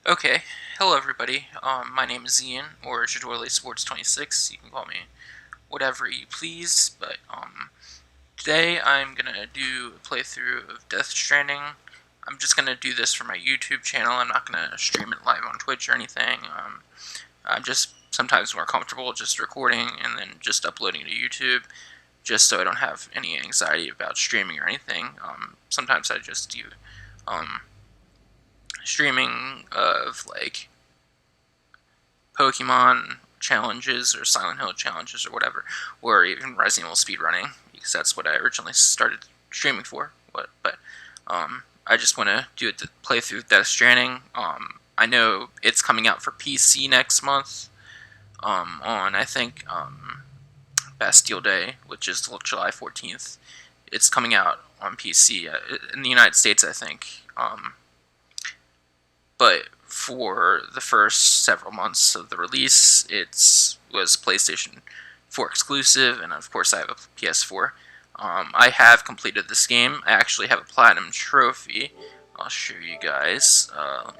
Okay, hello everybody. My name is Ian, or Jadorley Sports 26. You can call me whatever you please. But today I'm gonna do a playthrough of Death Stranding. I'm just gonna do this for my YouTube channel. I'm not gonna stream it live on Twitch or anything. I'm just sometimes more comfortable just recording and then just uploading to YouTube, just so I don't have any anxiety about streaming or anything. Sometimes I just do um, streaming of like Pokemon challenges or Silent Hill challenges or whatever, or even Resident Evil speedrunning, because that's what I originally started streaming for. I just want to do it to play through Death Stranding. I know it's coming out for PC next month on, I think, Bastille Day, which is July 14th. It's coming out on PC in the United States, I think. But for the first several months of the release, it was PlayStation 4 exclusive, and of course I have a PS4. I have completed this game. I actually have a platinum trophy. I'll show you guys. I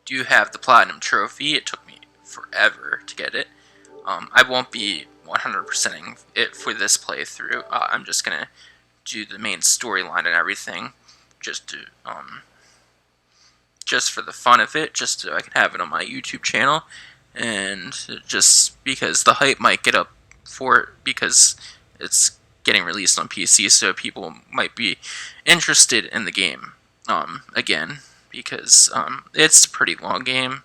do have the platinum trophy. It took me forever to get it. I won't be 100%ing it for this playthrough. I'm just gonna do the main storyline and everything, just to just for the fun of it, just so I can have it on my YouTube channel, and just because the hype might get up for it because it's getting released on PC, so people might be interested in the game again, because it's a pretty long game.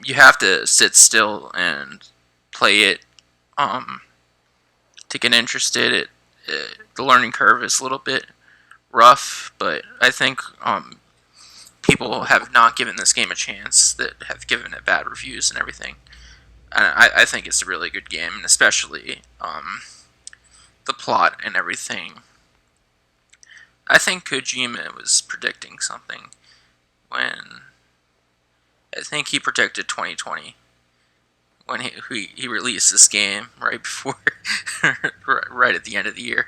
You have to sit still and play it to get interested. The learning curve is a little bit rough, but I think people have not given this game a chance that have given it bad reviews and everything. And I think it's a really good game, and especially the plot and everything. I think Kojima was predicting something when I think he predicted 2020 when he released this game right before, right at the end of the year.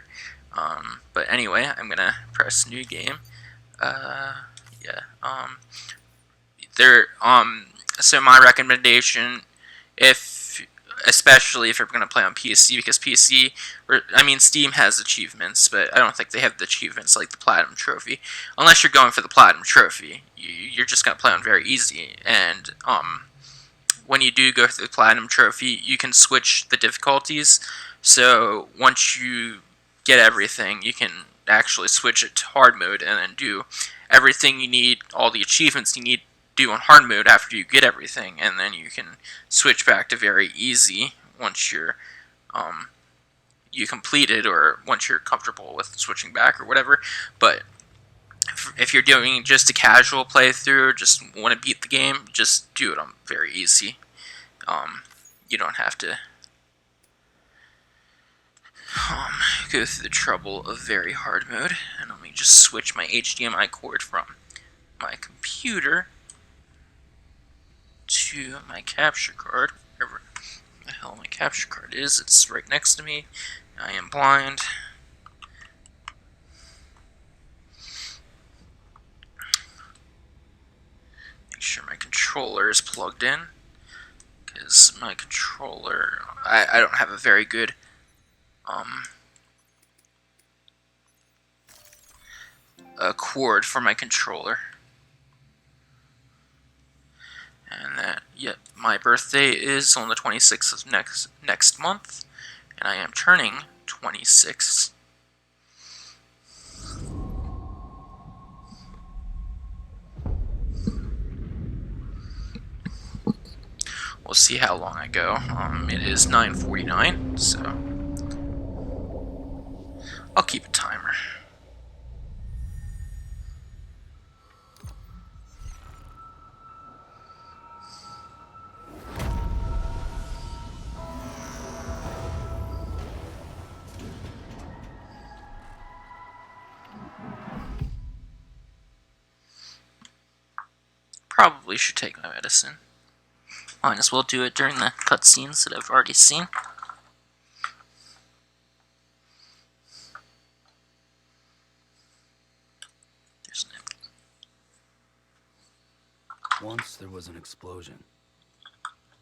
But anyway, I'm gonna press new game. Yeah. There. So my recommendation, if especially if you're going to play on PC, because PC, Steam has achievements, but I don't think they have the achievements like the Platinum Trophy. Unless you're going for the Platinum Trophy, you're just going to play on very easy. And when you do go through the Platinum Trophy, you can switch the difficulties. So once you get everything, you can actually switch it to hard mode and then do everything you need, all the achievements you need do on hard mode after you get everything, and then you can switch back to very easy once you complete it, or once you're comfortable with switching back or whatever. But if you're doing just a casual playthrough, or just want to beat the game, just do it on very easy. You don't have to go through the trouble of very hard mode. And let me just switch my HDMI cord from my computer to my capture card, wherever the hell my capture card is. It's right next to me. I am blind. Make sure my controller is plugged in, because my controller, I don't have a very good a cord for my controller. And that, yep, my birthday is on the 26th of next month, and I am turning 26. We'll see how long I go. It is 9:49, so I'll keep a timer. Probably should take my medicine. Might as well do it during the cutscenes that I've already seen. There's an Once there was an explosion,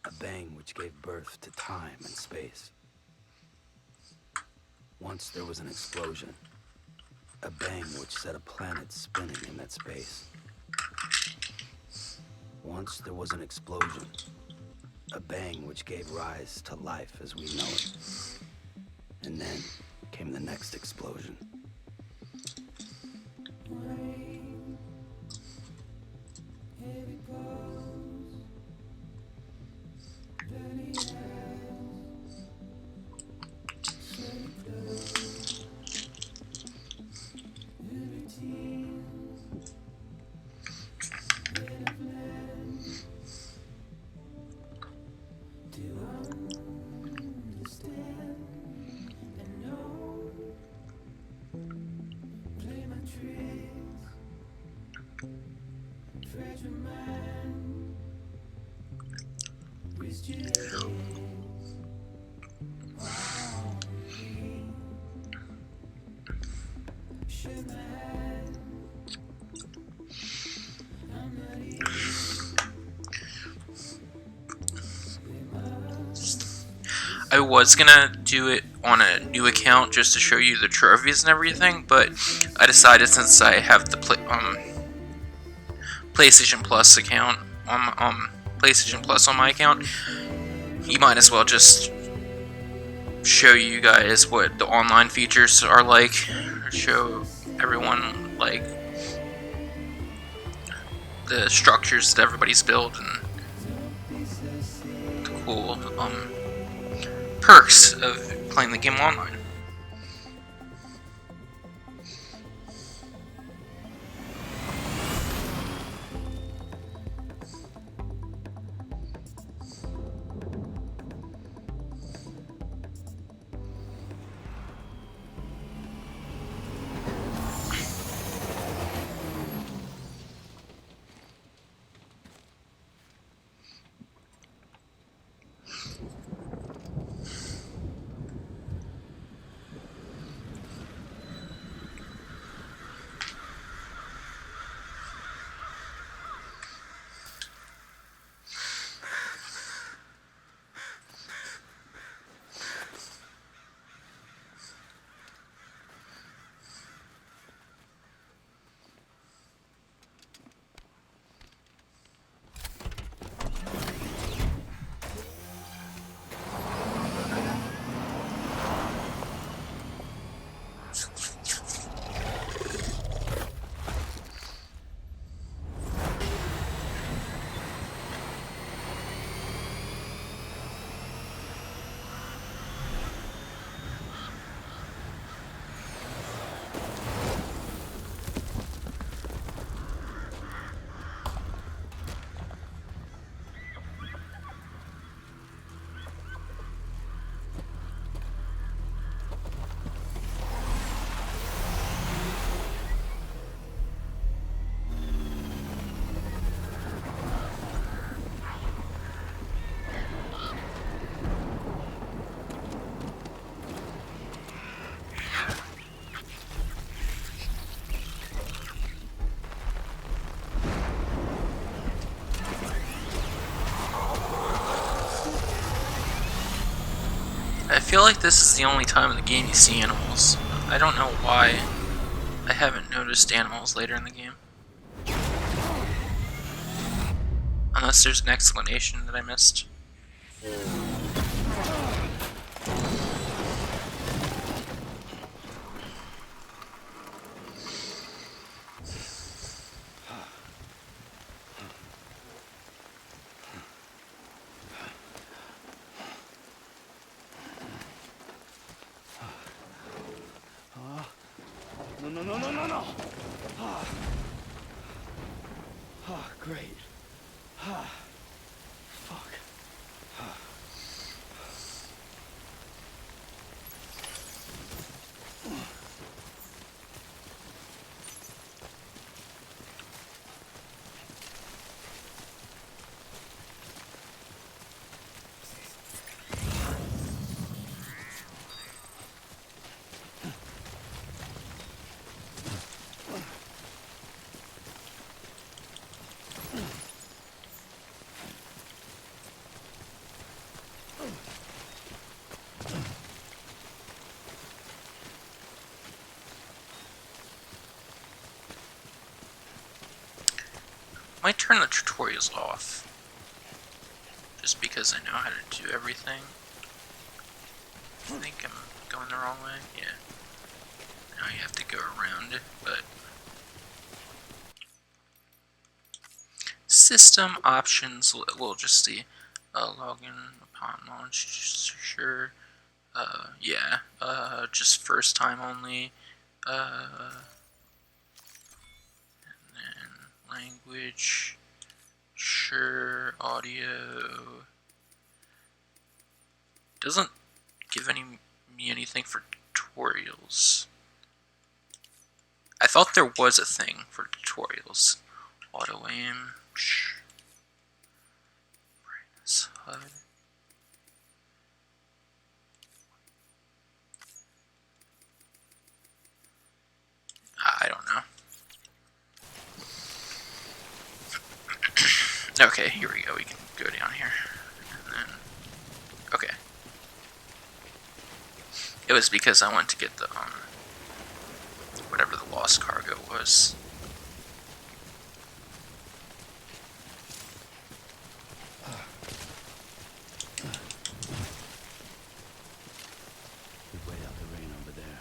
a bang which gave birth to time and space. Once there was an explosion, a bang which set a planet spinning in that space. Once there was an explosion, a bang which gave rise to life as we know it. And then came the next explosion. I was gonna do it on a new account just to show you the trophies and everything, but I decided since I have the PlayStation Plus account on PlayStation Plus on my account, you might as well just show you guys what the online features are like, or show everyone like the structures that everybody's built and the cool perks of playing the game online. I feel like this is the only time in the game you see animals. I don't know why I haven't noticed animals later in the game. Unless there's an explanation that I missed. No. Great. Fuck. Might turn the tutorials off. Just because I know how to do everything. I think I'm going the wrong way. Yeah. Now you have to go around it, but... System options, we'll just see. Login upon launch, sure. Yeah. Just first time only. And then language. Sure. Audio. Doesn't give me anything for tutorials. I thought there was a thing for tutorials. Auto aim. Brightness HUD. I don't know. Okay, here we go. We can go down here. And then, okay. It was because I wanted to get the, whatever the lost cargo was. We wait out the rain over there.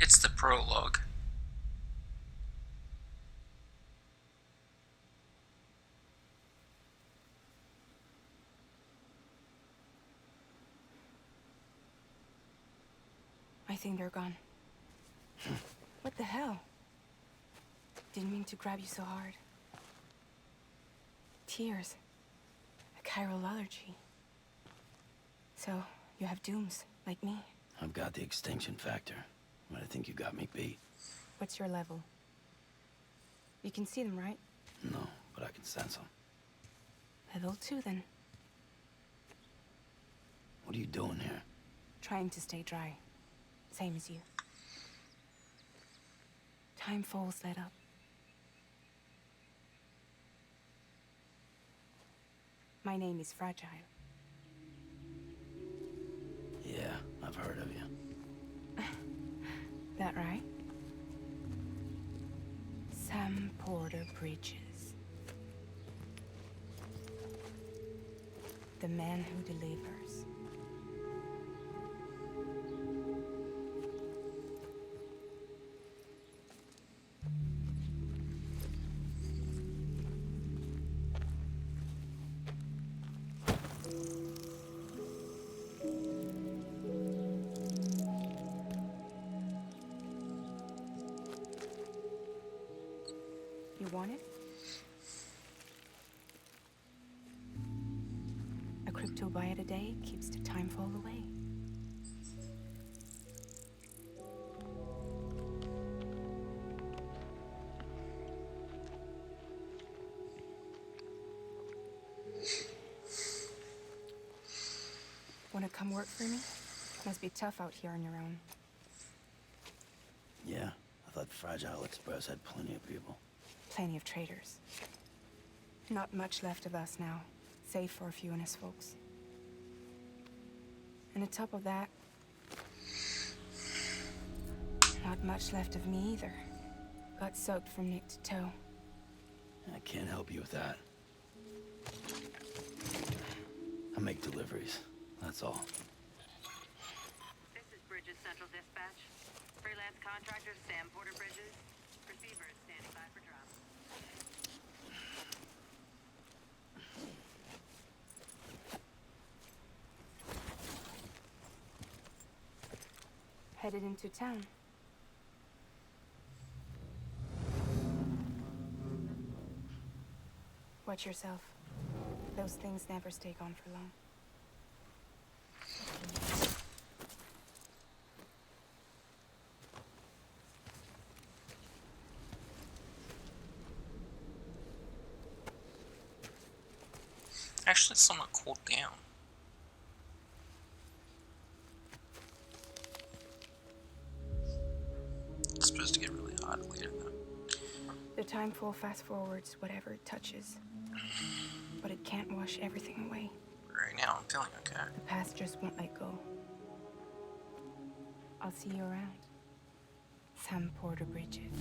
It's the prologue. I think they're gone. What the hell? Didn't mean to grab you so hard. Tears. A chiral allergy. So, you have dooms, like me. I've got the extinction factor, but I think you got me beat. What's your level? You can see them, right? No, but I can sense them. Level 2, then. What are you doing here? Trying to stay dry. Same as you. Time falls let up. My name is Fragile. Yeah, I've heard of you. That right? Sam Porter Bridges. The man who delivers. You want it? A crypto byte a day keeps the time fall away. Wanna come work for me? Must be tough out here on your own. Yeah, I thought Fragile Express had plenty of people. Plenty of traitors. Not much left of us now, save for a few honest folks. And on top of that, not much left of me either. Got soaked from neck to toe. I can't help you with that. I make deliveries, that's all. This is Bridges Central Dispatch. Freelance contractor Sam Porter Bridges. Receiver is standing by for drop. Headed into town. Watch yourself. Those things never stay gone for long. Actually, it's somewhat cooled down. It's supposed to get really hot later, though. The timefall fast forwards whatever it touches. But it can't wash everything away. Right now, I'm feeling okay. The past just won't let go. I'll see you around. Sam Porter Bridges.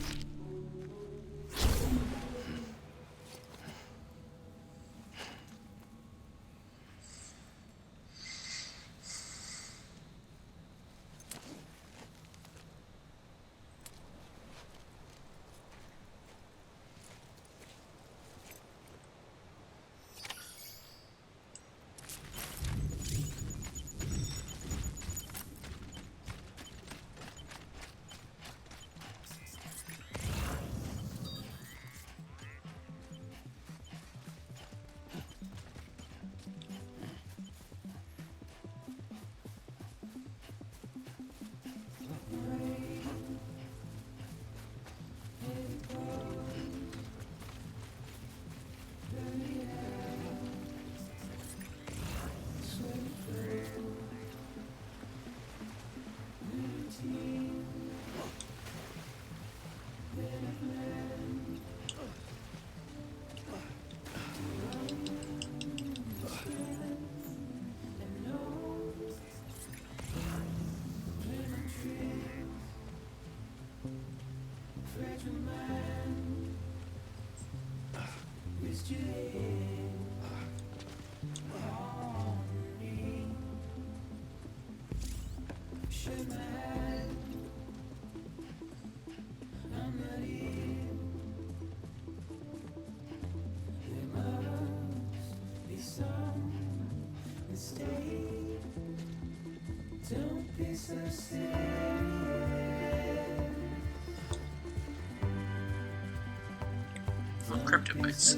Oh, cryptobytes.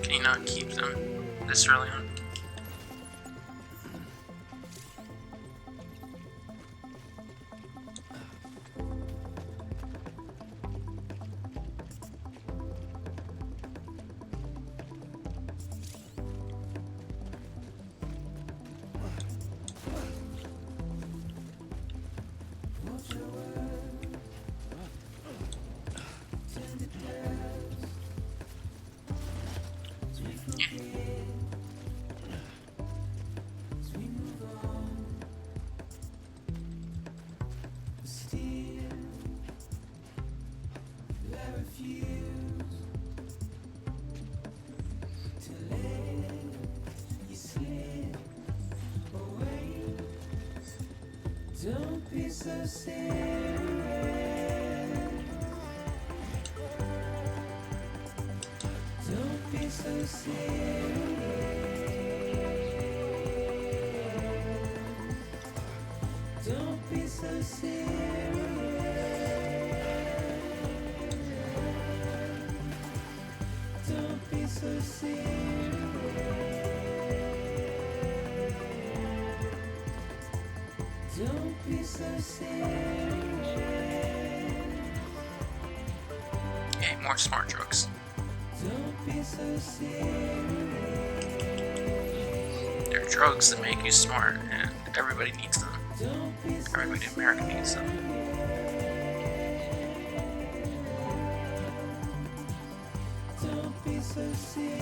Can you not keep them this early on? Don't be so serious. Don't be so serious. Don't be so serious. Don't be so serious. Don't be so serious. Okay, more smart drugs. Don't be so serious. They're drugs that make you smart, and everybody needs them. Don't be so Everybody in America needs them. Don't be so serious.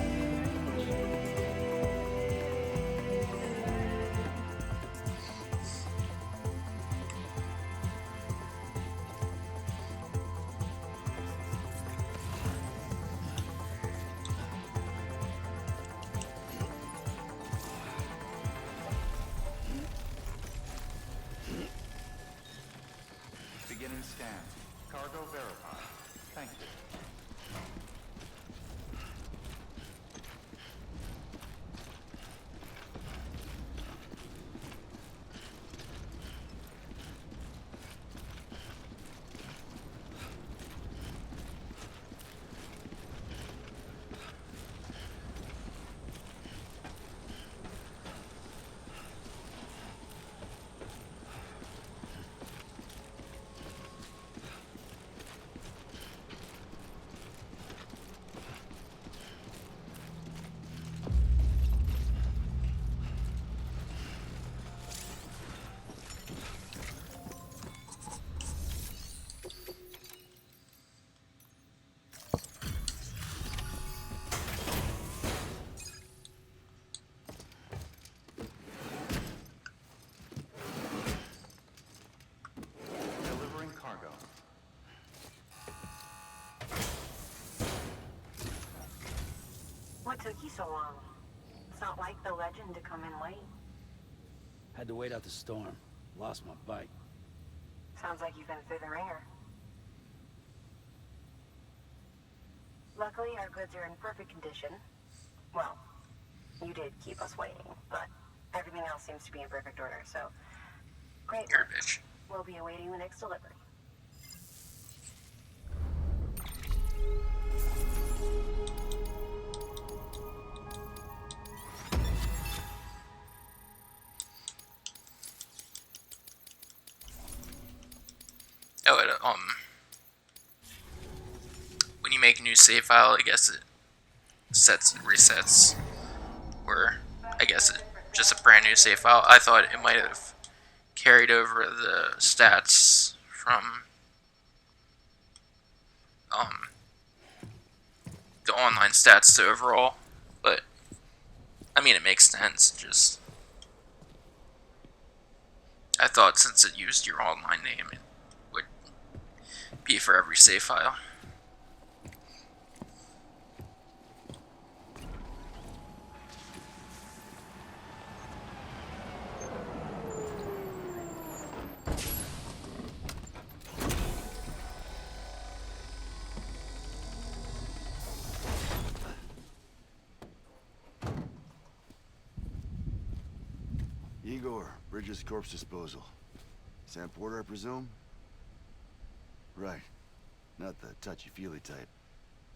Beginning scan. Cargo verified. Thank you. Delivering cargo. What took you so long? It's not like the legend to come in late. Had to wait out the storm. Lost my bike. Sounds like you've been through the ringer. Luckily, our goods are in perfect condition. Well, you did keep us waiting, but everything else seems to be in perfect order, so... Great. You're a bitch. We'll be awaiting the next delivery. Oh, when you make a new save file, I guess it resets, or I guess it just a brand new save file. I thought it might have carried over the stats from the online stats to overall, but I mean it makes sense. Just I thought since it used your online name, it would be for every save file. Igor, Bridges Corpse Disposal. Sam Porter, I presume? Right. Not the touchy-feely type.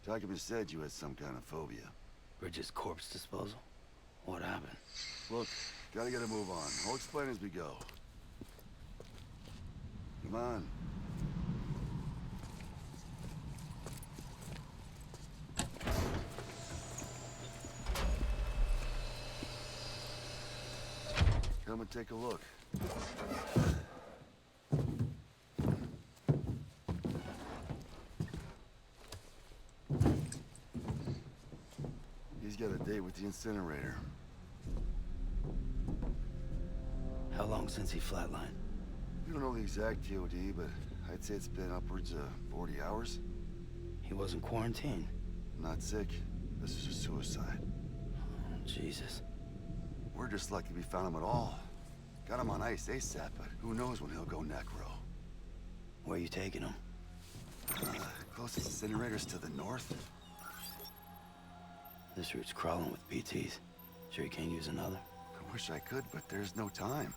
Document said you had some kind of phobia. Bridges corpse disposal? What happened? Look, gotta get a move on. I'll explain as we go. Come on. Come and take a look. He's got a date with the incinerator. How long since he flatlined? We don't know the exact TOD, but I'd say it's been upwards of 40 hours. He wasn't quarantined. Not sick. This is a suicide. Oh, Jesus. We're just lucky we found him at all. Got him on ice ASAP, but who knows when he'll go necro. Where you taking him? Closest incinerator's to the north. This route's crawling with BTs. Sure you can't use another? I wish I could, but there's no time.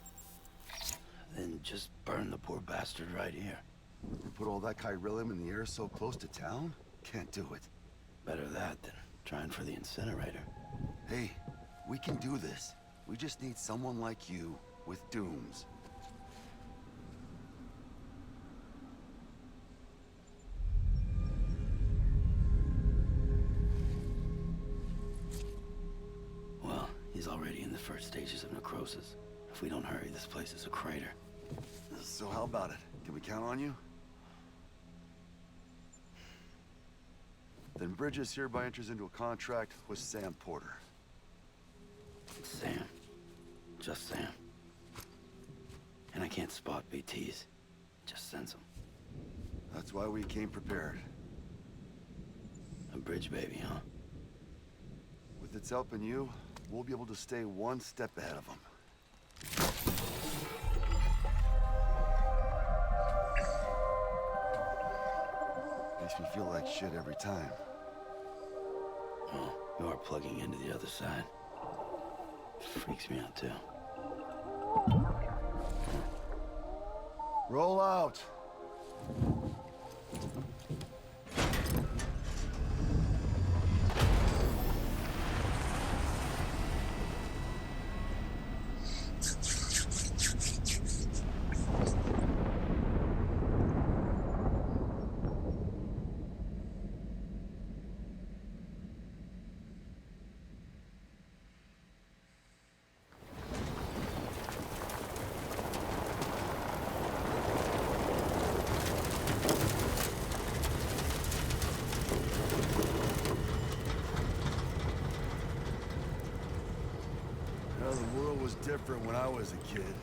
Then just burn the poor bastard right here. We put all that chiralium in the air so close to town? Can't do it. Better that than trying for the incinerator. Hey, we can do this. We just need someone like you with dooms. Well, he's already in the first stages of necrosis. If we don't hurry, this place is a crater. So how about it? Can we count on you? Then Bridges hereby enters into a contract with Sam Porter. Sam. Just Sam. And I can't spot BTs. Just sense them. That's why we came prepared. A bridge baby, huh? With its help and you, we'll be able to stay one step ahead of them. Makes me feel like shit every time. Well, you are plugging into the other side. Freaks me out, too. Roll out! The world was different when I was a kid.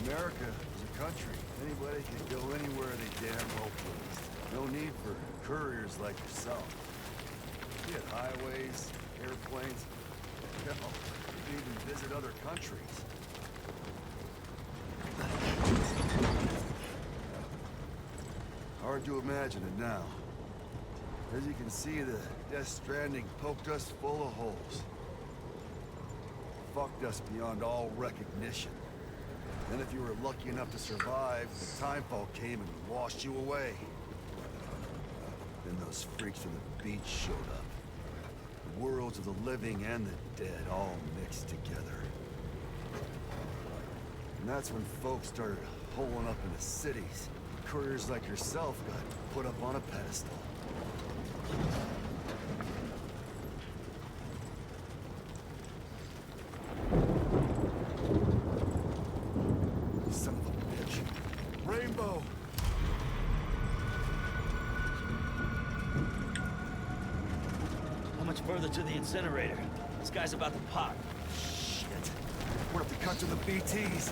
America was a country. Anybody could go anywhere they damn well pleased. No need for couriers like yourself. We had highways, airplanes. Hell, you could even visit other countries. Hard to imagine it now. As you can see, the Death Stranding poked us full of holes. Fucked us beyond all recognition. Then if you were lucky enough to survive, the timefall came and washed you away. Then those freaks from the beach showed up. The worlds of the living and the dead all mixed together. And that's when folks started holing up into cities. Couriers like yourself got put up on a pedestal. Son of a bitch. Rainbow! How much further to the incinerator? This guy's about to pop. Shit. We're up to cut to the BTs.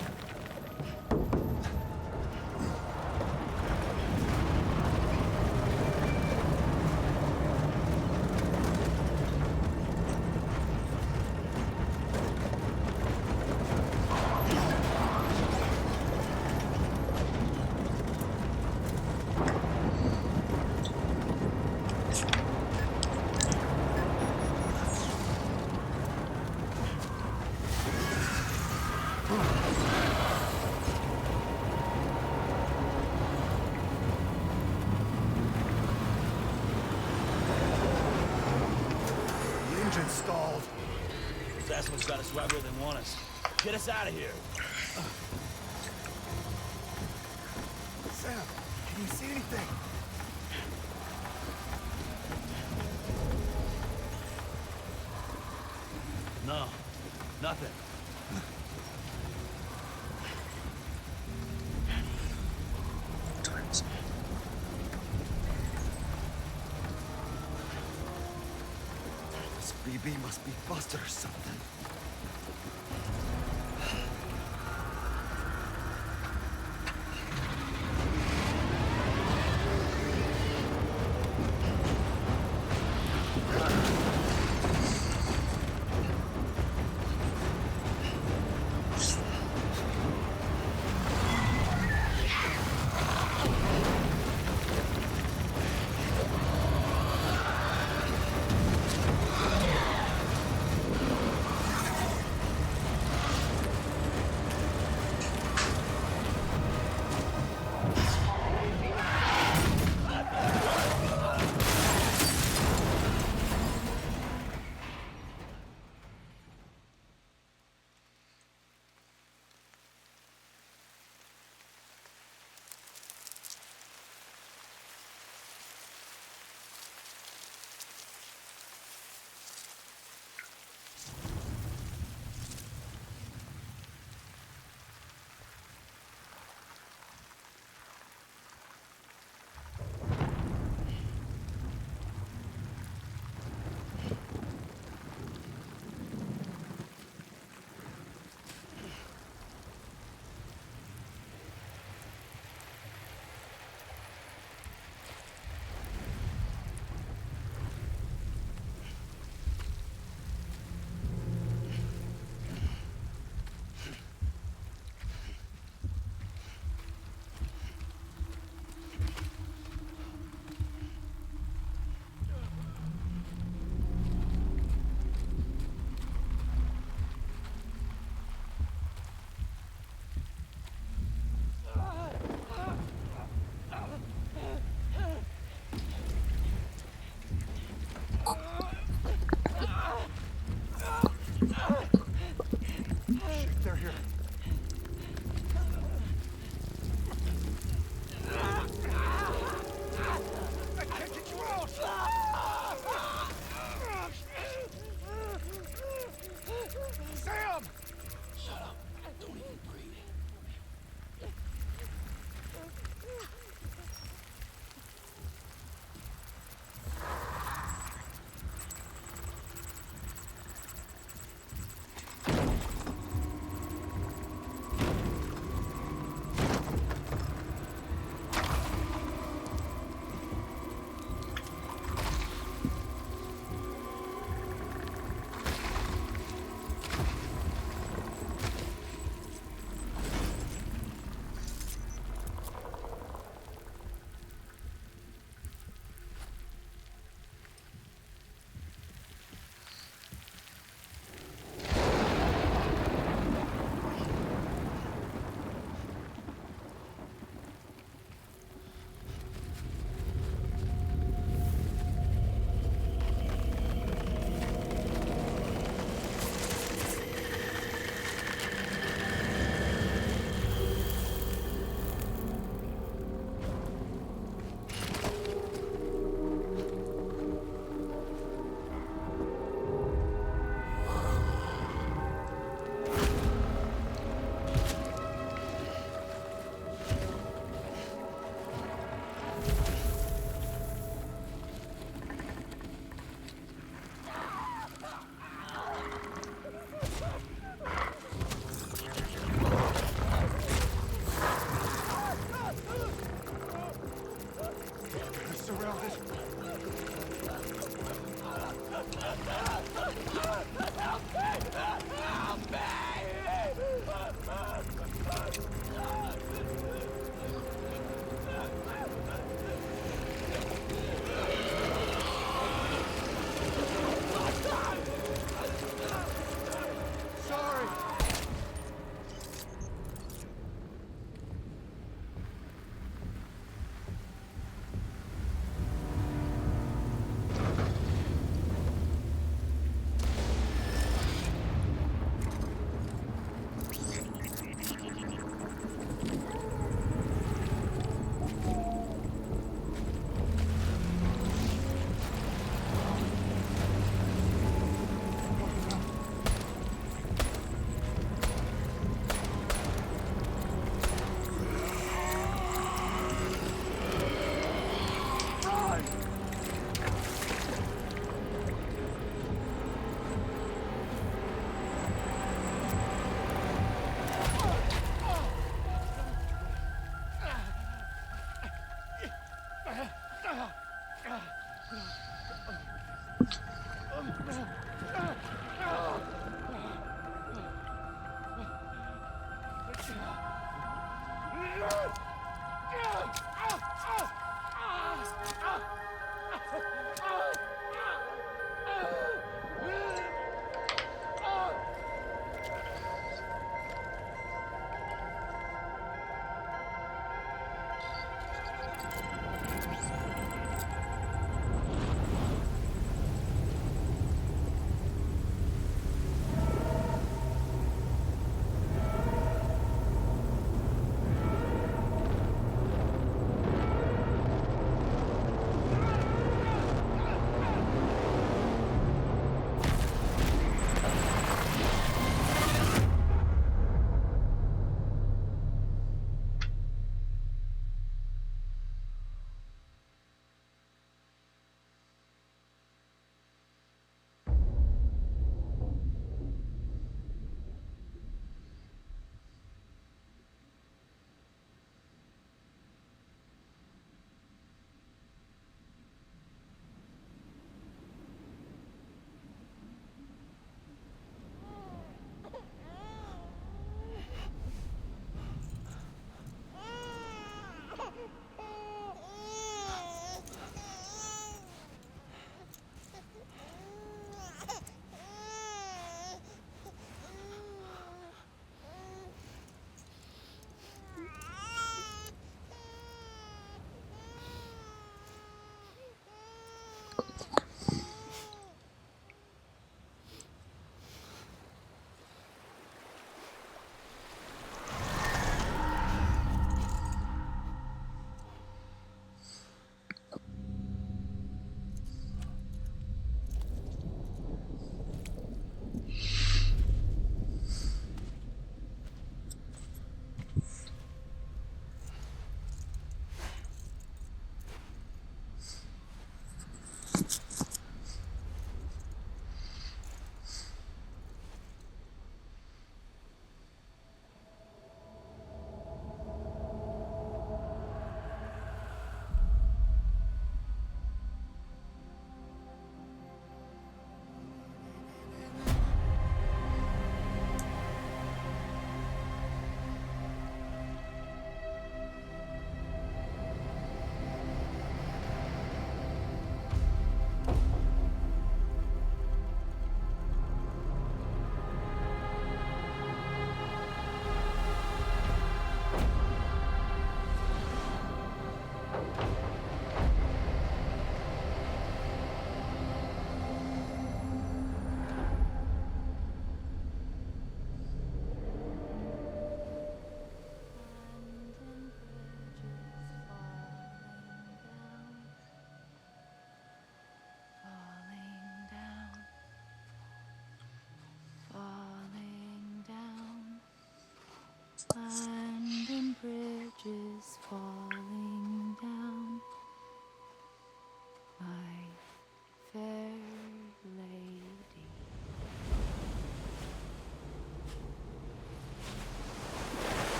Rebels got us right where they want us. Get us out of here. Sam, can you see anything? No, nothing. Times. This BB must be busted or something. Shit, they're here. I can't get you out! Sam! Shut up. Don't even breathe.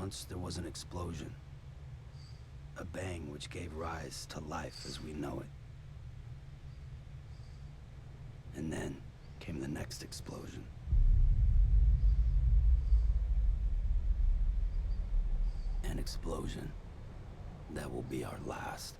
Once there was an explosion. A bang which gave rise to life as we know it. And then came the next explosion. An explosion that will be our last.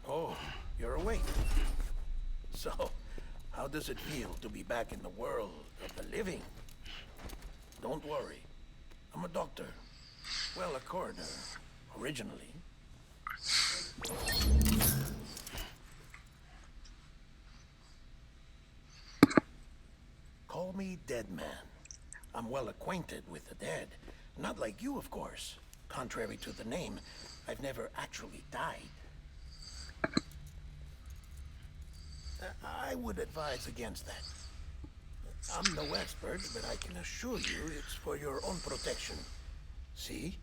Oh, you're awake. So, how does it feel to be back in the world of the living? Don't worry. I'm a doctor. Well, a coroner, originally. Call me Dead Man. I'm well acquainted with the dead. Not like you, of course. Contrary to the name, I've never actually died. I would advise against that. I'm no expert, but I can assure you it's for your own protection. See?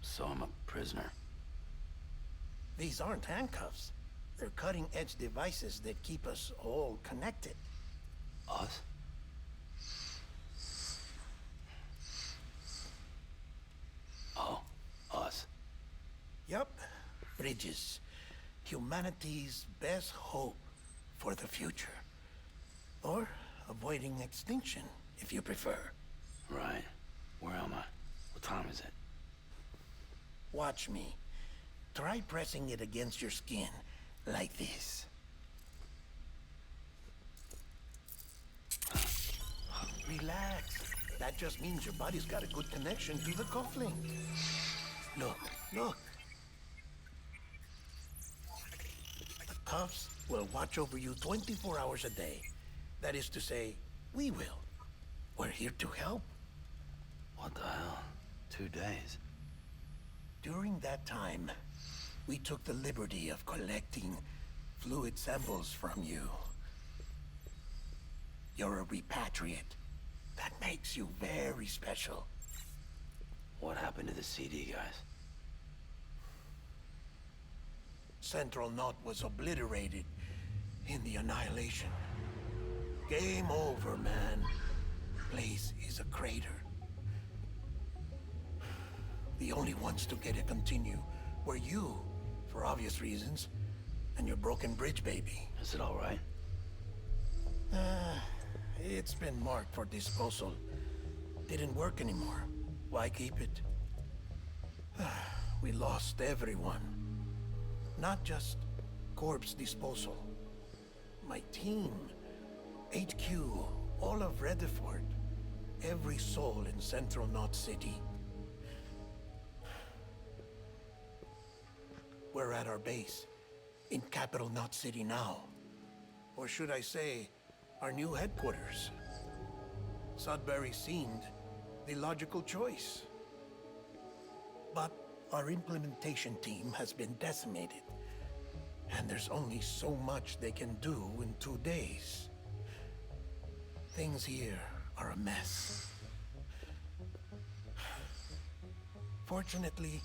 So I'm a prisoner. These aren't handcuffs. They're cutting-edge devices that keep us all connected. Us? Oh, us. Yup. Bridges. Humanity's best hope for the future. Or avoiding extinction, if you prefer. Right. Where am I? What time is it? Watch me. Try pressing it against your skin, like this. Relax. That just means your body's got a good connection to the cufflink. Look, look. The cuffs will watch over you 24 hours a day. That is to say, we will. We're here to help. What the hell? 2 days. During that time, we took the liberty of collecting fluid samples from you. You're a repatriate. That makes you very special. What happened to the CD guys? Central Knot was obliterated in the Annihilation. Game over, man. Place is a crater. The only ones to get to continue were you, for obvious reasons, and your broken bridge baby. Is it all right? It's been marked for disposal. Didn't work anymore. Why keep it? We lost everyone. Not just corpse disposal. My team, HQ, all of Redefort, every soul in Central Knot City. We're at our base, in Capital Knot City now. Or should I say, our new headquarters. Sudbury seemed the logical choice. But our implementation team has been decimated. And there's only so much they can do in 2 days. Things here are a mess. Fortunately,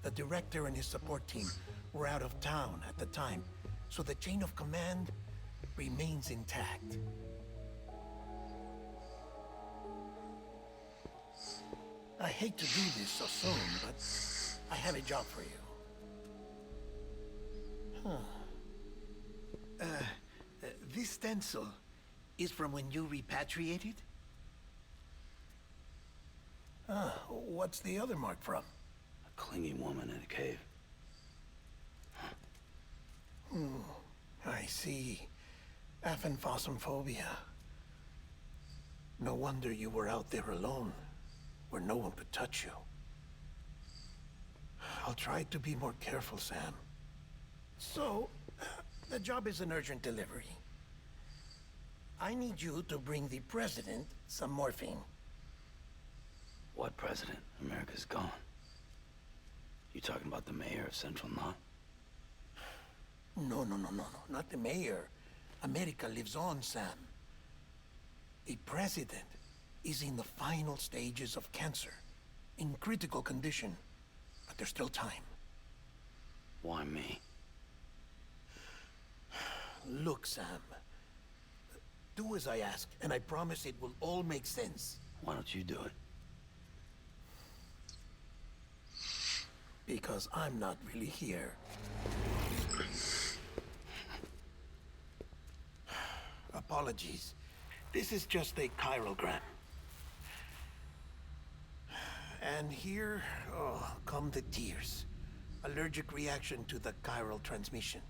the director and his support team were out of town at the time, so the chain of command remains intact. I hate to do this so soon, but I have a job for you. This stencil is from when you repatriated? What's the other mark from? A clinging woman in a cave. I see. Aphanphosmphobia. No wonder you were out there alone, where no one could touch you. I'll try to be more careful, Sam. So, the job is an urgent delivery. I need you to bring the president some morphine. What president? America's gone. You talking about the mayor of Central Knot? No, not the mayor. America lives on, Sam. The president is in the final stages of cancer, in critical condition, but there's still time. Why me? Look, Sam. Do as I ask, and I promise it will all make sense. Why don't you do it? Because I'm not really here. Apologies. This is just a chirogram. And here, come the tears. Allergic reaction to the chiral transmission.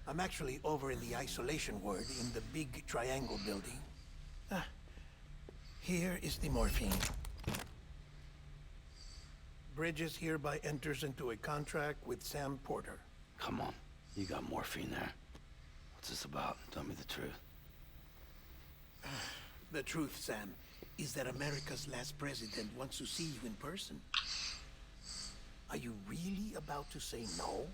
I'm actually over in the isolation ward in the big triangle building. Here is the morphine. Bridges hereby enters into a contract with Sam Porter. Come on. You got morphine there. What's this about? Tell me the truth. The truth, Sam, is that America's last president wants to see you in person. Are you really about to say no?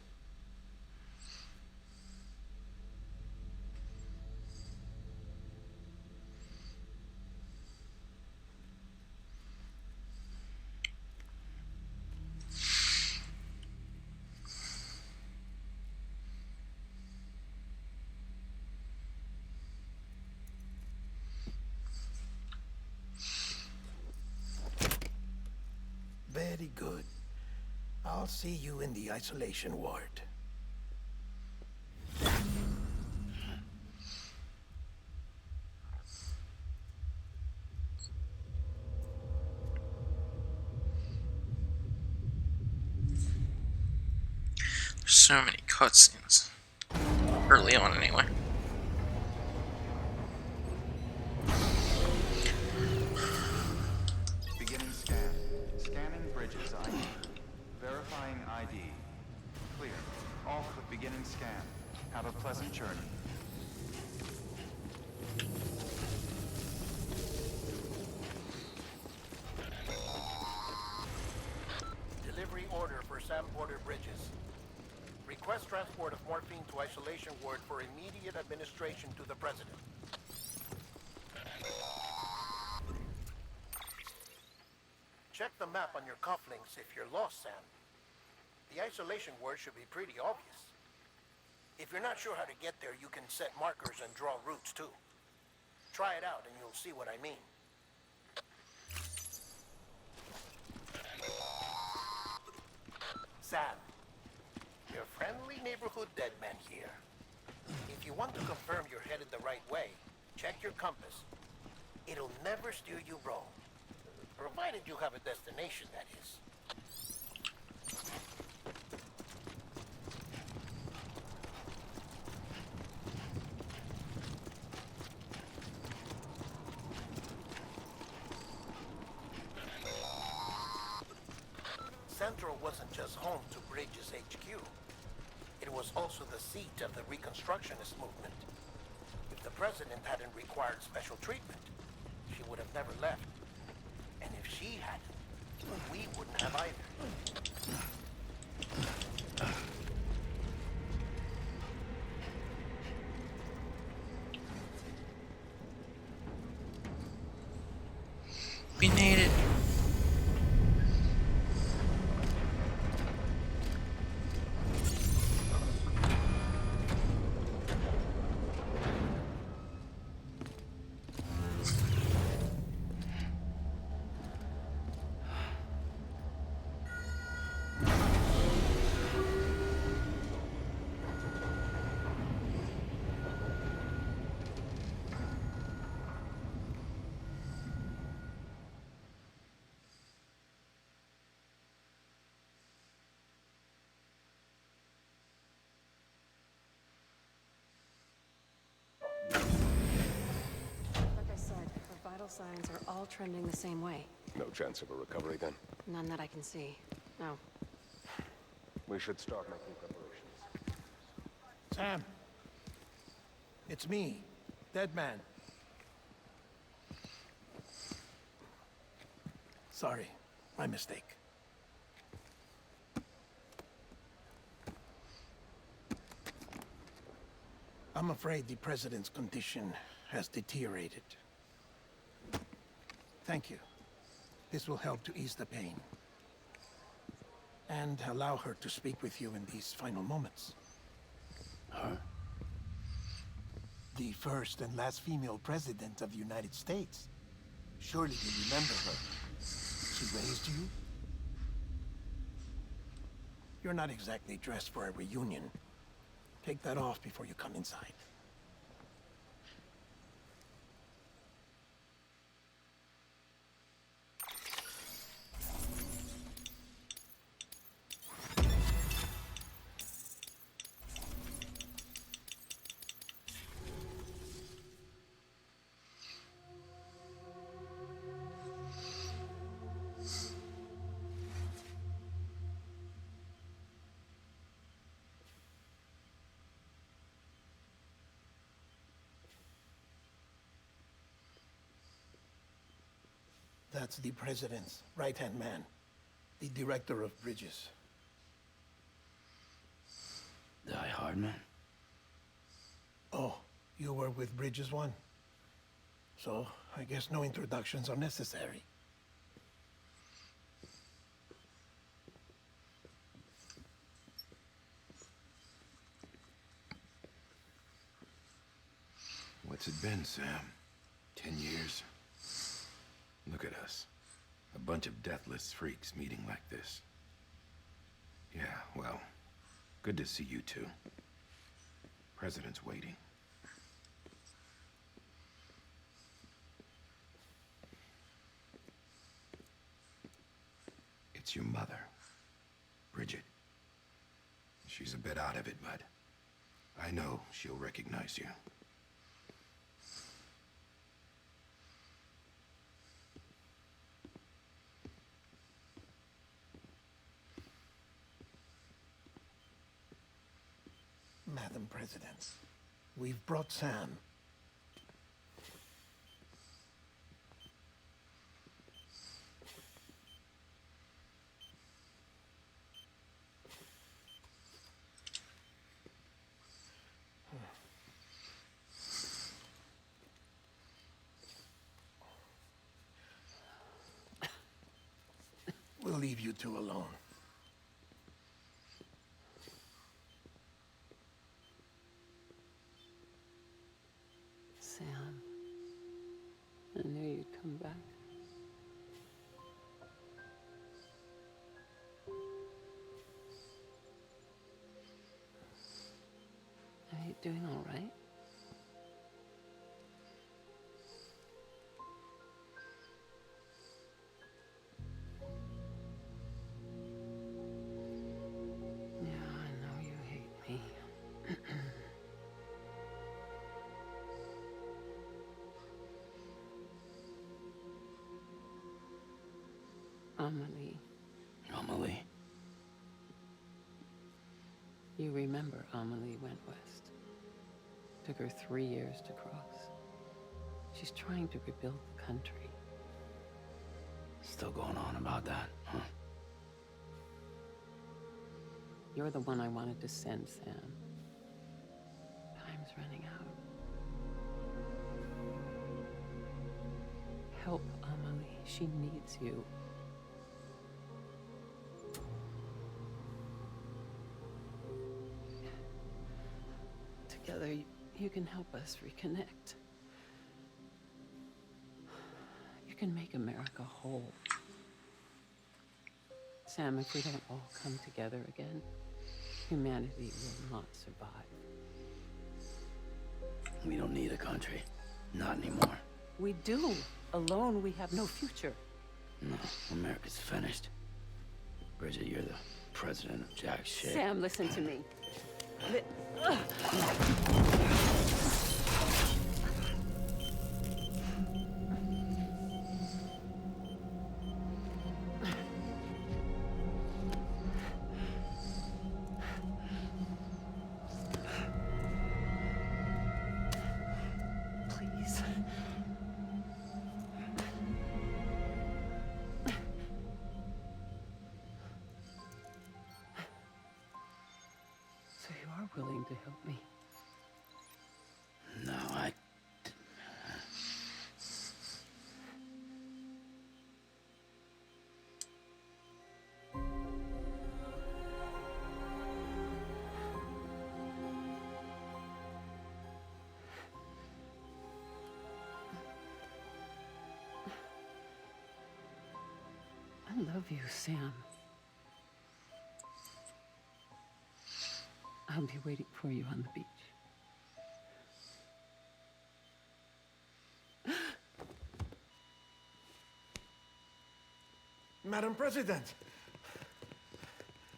Very good. I'll see you in the isolation ward. There's so many cutscenes. Early on, anyway. Beginning scan. Scanning bridges ID. Verifying ID. Clear. All click beginning scan. Have a pleasant journey. Delivery order for Sam Porter Bridges. Request transport of morphine to isolation ward for immediate administration to the president. Check the map on your cufflinks if you're lost, Sam. The isolation word should be pretty obvious. If you're not sure how to get there, you can set markers and draw routes too. Try it out and you'll see what I mean. Sam, your friendly neighborhood deadman here. If you want to confirm you're headed the right way, check your compass. It'll never steer you wrong. Provided you have a destination, that is. Central wasn't just home to Bridges HQ. It was also the seat of the Reconstructionist movement. If the president hadn't required special treatment, she would have never left. And if she hadn't, we wouldn't have either. We need it. Like I said, her vital signs are all trending the same way. No chance of a recovery then? None that I can see. No. We should start making preparations. Sam. It's me, Dead Man. Sorry, my mistake. I'm afraid the president's condition has deteriorated. Thank you. This will help to ease the pain. And allow her to speak with you in these final moments. Her? The first and last female president of the United States. Surely you remember her. She raised you? You're not exactly dressed for a reunion. Take that off before you come inside. That's the president's right-hand man, the director of bridges. Die Hardman? Oh, you were with Bridges One? So, I guess no introductions are necessary. What's it been, Sam? 10 years? Look at us. A bunch of deathless freaks meeting like this. Yeah, well, good to see you two. President's waiting. It's your mother, Bridget. She's a bit out of it, but I know she'll recognize you. Madam President, we've brought Sam. We'll leave you two alone. Sam, I knew you'd come back. Are you doing all right? Yeah, I know you hate me. Amelie. Amelie? You remember Amelie went west. Took her 3 years to cross. She's trying to rebuild the country. Still going on about that, huh? You're the one I wanted to send, Sam. Time's running out. Help Amelie. She needs you. Together, you can help us reconnect. You can make America whole. Sam, if we don't all come together again, humanity will not survive. We don't need a country. Not anymore. We do. Alone, we have no future. No, America's finished. Bridget, you're the president of jack shit. Sam, listen to me. Please. So you are willing to help me? No, I... I love you, Sam. I'll be waiting for you on the beach. Madam President!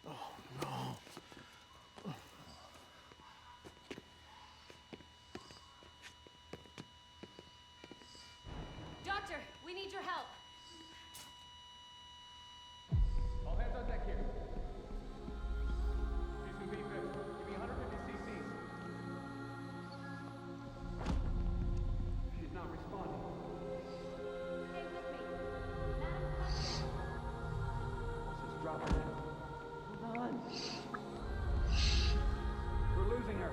Oh, no. Doctor, we need your help. All hands on deck here. She's gonna be good. Give me 150 cc's. She's not responding. Stay with me. Madam President. She's dropping. Hold on. We're losing her.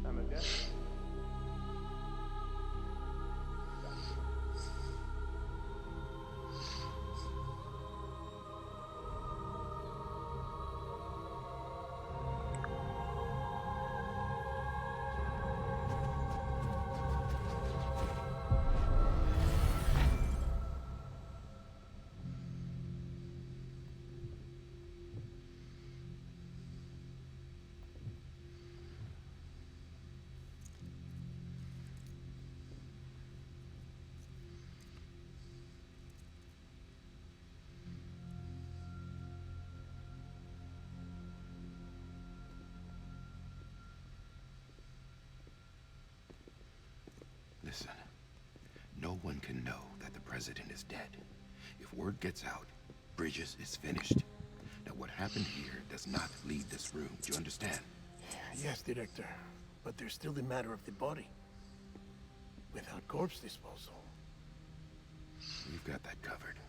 Time of death. Listen, no one can know that the president is dead. If word gets out, Bridges is finished. Now, what happened here does not leave this room. Do you understand? Yes, Director. But there's still the matter of the body. Without corpse disposal. We've got that covered.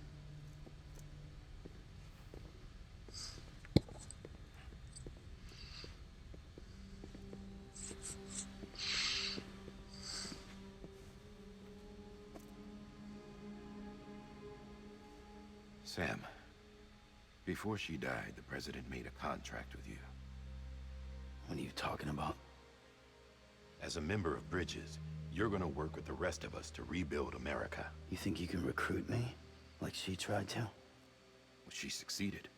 Sam, before she died, the president made a contract with you. What are you talking about? As a member of Bridges, you're gonna work with the rest of us to rebuild America. You think you can recruit me? Like she tried to? Well, she succeeded.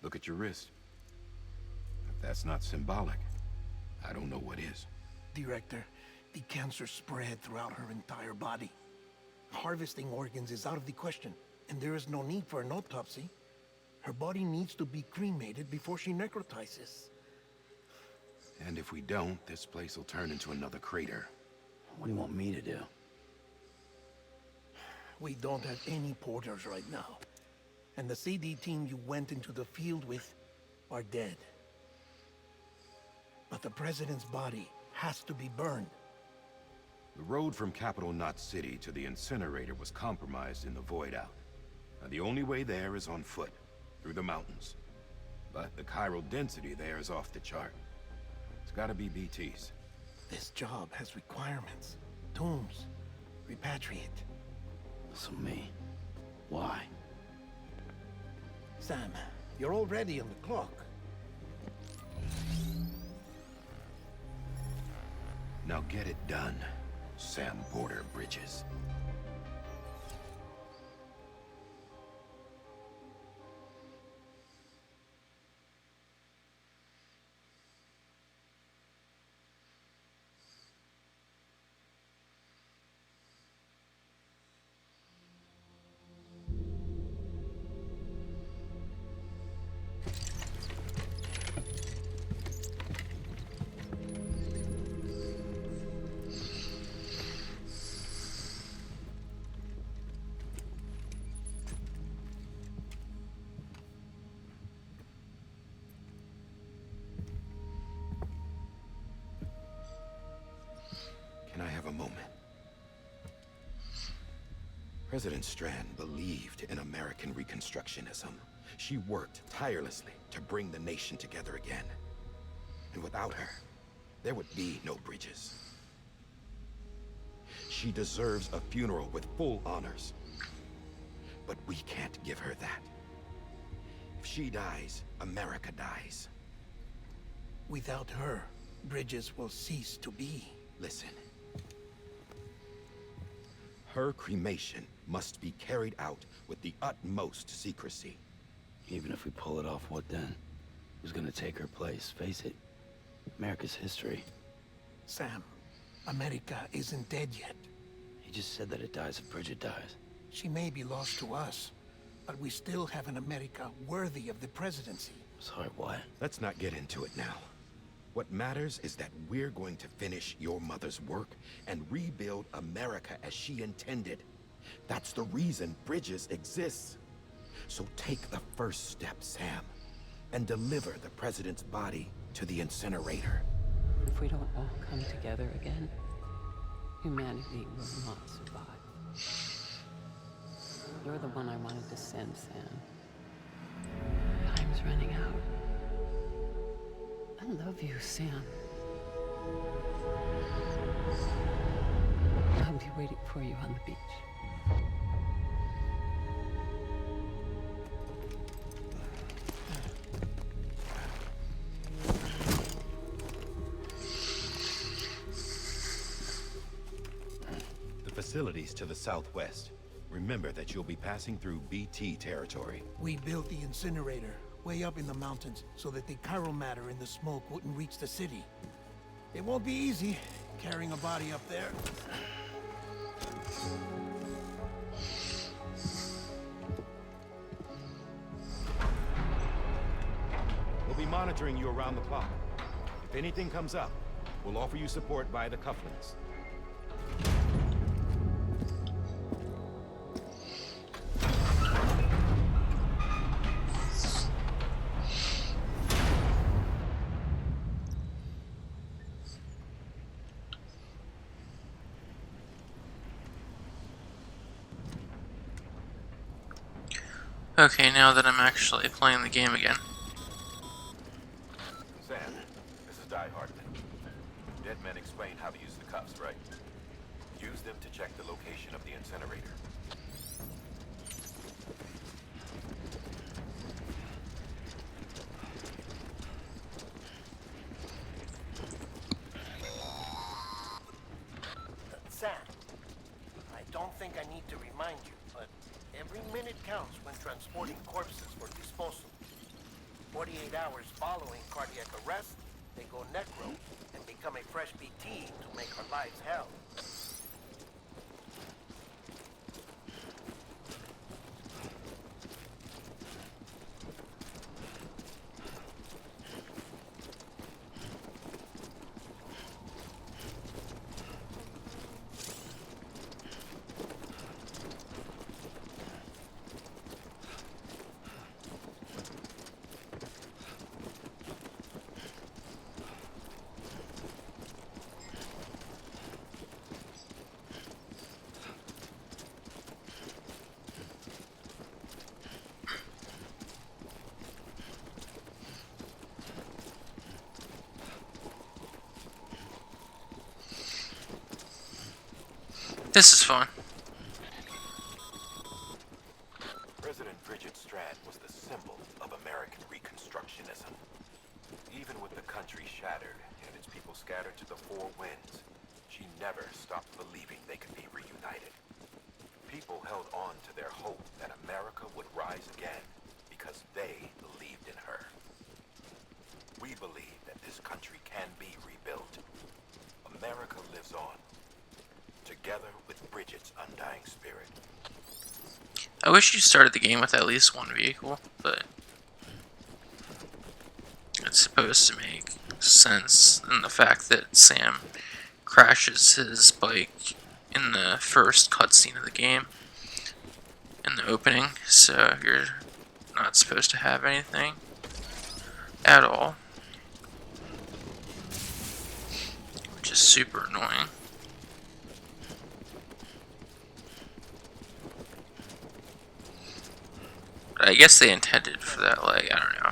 Look at your wrist. If that's not symbolic, I don't know what is. Director, the cancer spread throughout her entire body. Harvesting organs is out of the question, and there is no need for an autopsy. Her body needs to be cremated before she necrotizes. And if we don't, this place will turn into another crater. What do you want me to do? We don't have any porters right now. And the CD team you went into the field with are dead. But the president's body has to be burned. The road from Capital Knot City to the incinerator was compromised in the void out. Now, the only way there is on foot, through the mountains. But the chiral density there is off the chart. It's gotta be BTs. This job has requirements. Tombs. Repatriate. So me. Why? Sam, you're already on the clock. Now get it done, Sam Porter Bridges. Can I have a moment? President Strand believed in American Reconstructionism. She worked tirelessly to bring the nation together again. And without her, there would be no Bridges. She deserves a funeral with full honors. But we can't give her that. If she dies, America dies. Without her, Bridges will cease to be. Listen. Her cremation must be carried out with the utmost secrecy. Even if we pull it off, what then? Who's gonna take her place? Face it, America's history. Sam, America isn't dead yet. He just said that it dies if Bridget dies. She may be lost to us, but we still have an America worthy of the presidency. Sorry, what? Let's not get into it now. What matters is that we're going to finish your mother's work and rebuild America as she intended. That's the reason Bridges exists. So take the first step, Sam, and deliver the president's body to the incinerator. If we don't all come together again, humanity will not survive. You're the one I wanted to send, Sam. Time's running out. I love you, Sam. I'll be waiting for you on the beach. The facilities to the southwest. Remember that you'll be passing through BT territory. We built the incinerator way up in the mountains so that the chiral matter in the smoke wouldn't reach the city. It won't be easy carrying a body up there. We'll be monitoring you around the clock. If anything comes up, we'll offer you support via the cufflinks. Okay, now that I'm actually playing the game again. Sam, this is Die Hardman. Dead men explain how to use the cuffs, right? Use them to check the location of the incinerator. Sam, I don't think I need to remind you, but every minute counts when transporting corpses for disposal. 48 hours following cardiac arrest, they go necro and become a fresh BT to make our lives hell. This is fun. President Bridget Strand was the symbol of American Reconstructionism. Even with the country shattered and its people scattered to the four winds, she never stopped believing they could be reunited. People held on to their hope that America would rise again because they believed in her. We believe that this country can be rebuilt. America lives on, together with Bridget's undying spirit. I wish you started the game with at least one vehicle, but it's supposed to make sense in the fact that Sam crashes his bike in the first cutscene of the game, in the opening, so you're not supposed to have anything at all, which is super annoying. But I guess they intended for that, like, I don't know.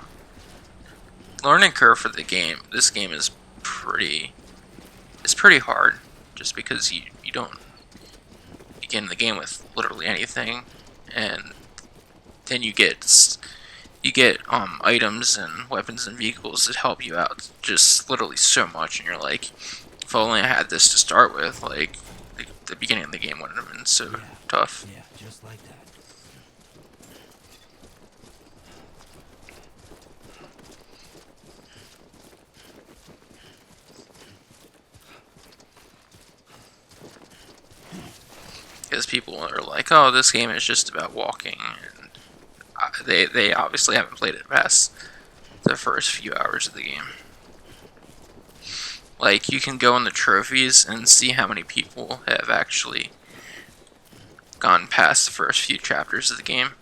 Learning curve for the game, this game is pretty hard, just because you don't begin the game with literally anything, and then you get items and weapons and vehicles that help you out just literally so much, and you're like, if only I had this to start with, like, the beginning of the game wouldn't have been so tough. Yeah, just like that. Because people are like, oh, this game is just about walking, and they obviously haven't played it past the first few hours of the game. Like, you can go in the trophies and see how many people have actually gone past the first few chapters of the game.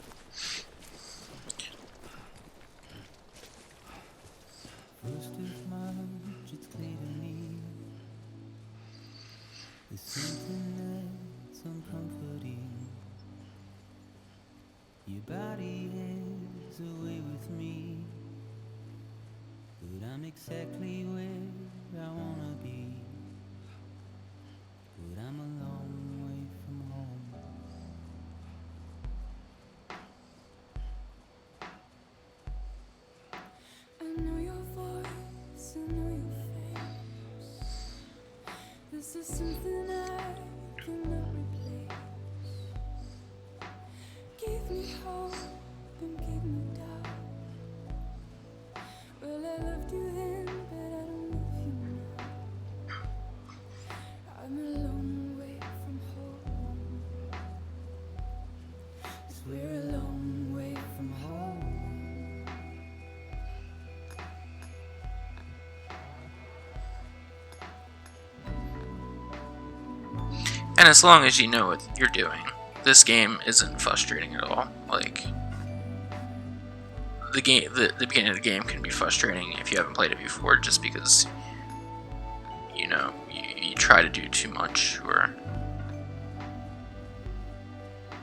First of March, it's clear to me there's something that's uncomforting. Your body is away with me, but I'm exactly where I wanna be. But I'm a long way from home. I know your voice, I know your face. This is something I cannot replace. Give me hope and give me doubt. Well, I loved you then, but I don't love you now. I'm a long way from home. 'Cause we're a long way from home. And as long as you know what you're doing, this game isn't frustrating at all. Like, the beginning of the game can be frustrating if you haven't played it before, just because you try to do too much, or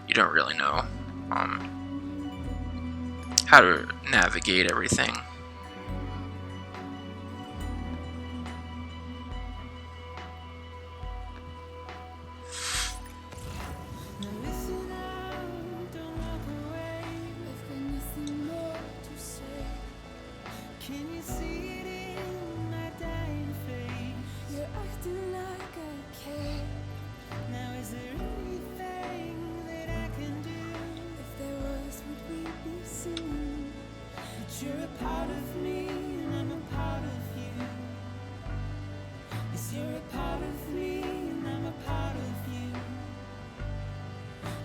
you don't really know how to navigate everything. Now listen out, don't walk away. I've got nothing more to say. Can you see it in my dying face? You're acting like I care. Now is there anything that I can do? If there was, would we be singing? But you're a part of me and I'm a part of you. Yes, you're a part of me and I'm a part of you.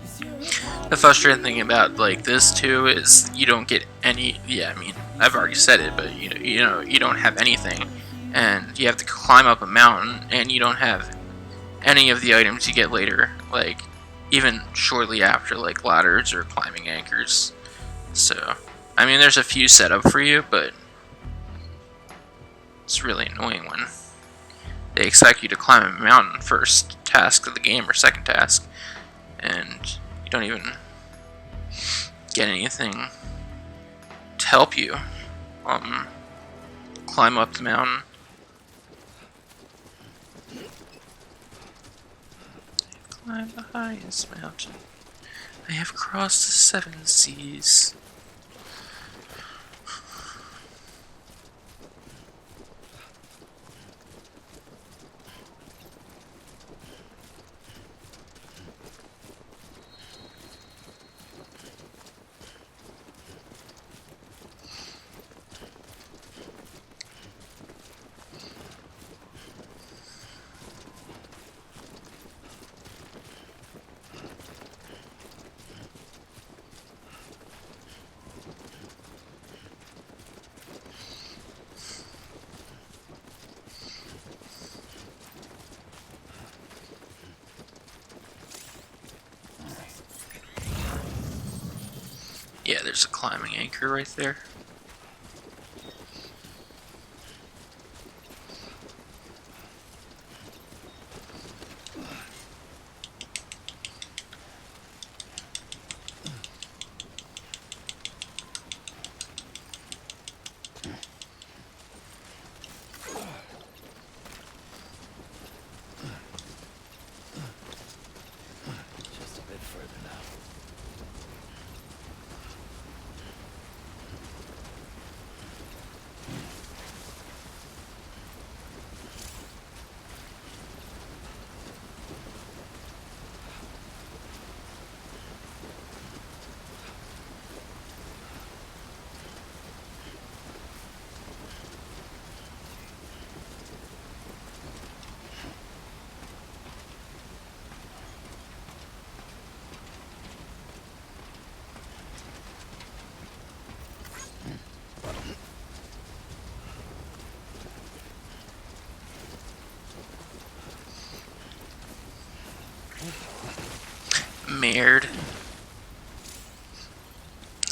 Yes, you're a part The frustrating thing about like this too is you don't get any. Yeah, I mean, I've already said it, but you don't have anything, and you have to climb up a mountain, and you don't have any of the items you get later, like even shortly after, like ladders or climbing anchors. So, I mean, there's a few set up for you, but it's really annoying when they expect you to climb a mountain first task of the game or second task, and you don't even get anything to help you climb up the mountain. climb the highest mountain. I have crossed the 7 seas. Yeah, there's a climbing anchor right there. Just a bit further now. Mared.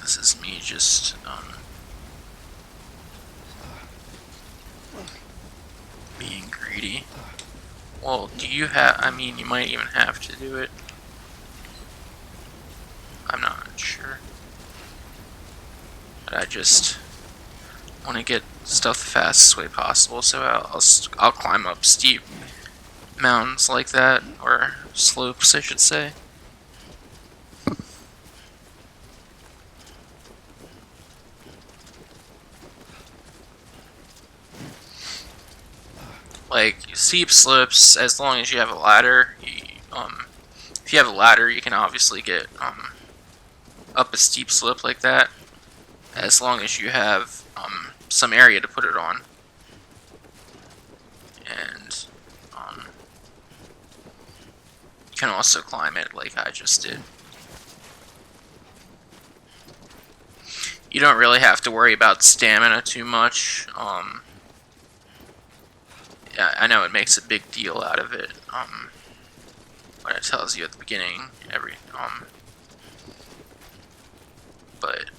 This is me just being greedy. Well, do you have? I mean, you might even have to do it. I'm not sure, but I just want to get stuff the fastest way possible. So I'll climb up steep mountains like that, or slopes, I should say. Like steep slopes, as long as you have a ladder, if you have a ladder, you can obviously get up a steep slope like that, as long as you have some area to put it on. And you can also climb it like I just did. You don't really have to worry about stamina too much. Yeah, I know it makes a big deal out of it. When it tells you at the beginning, but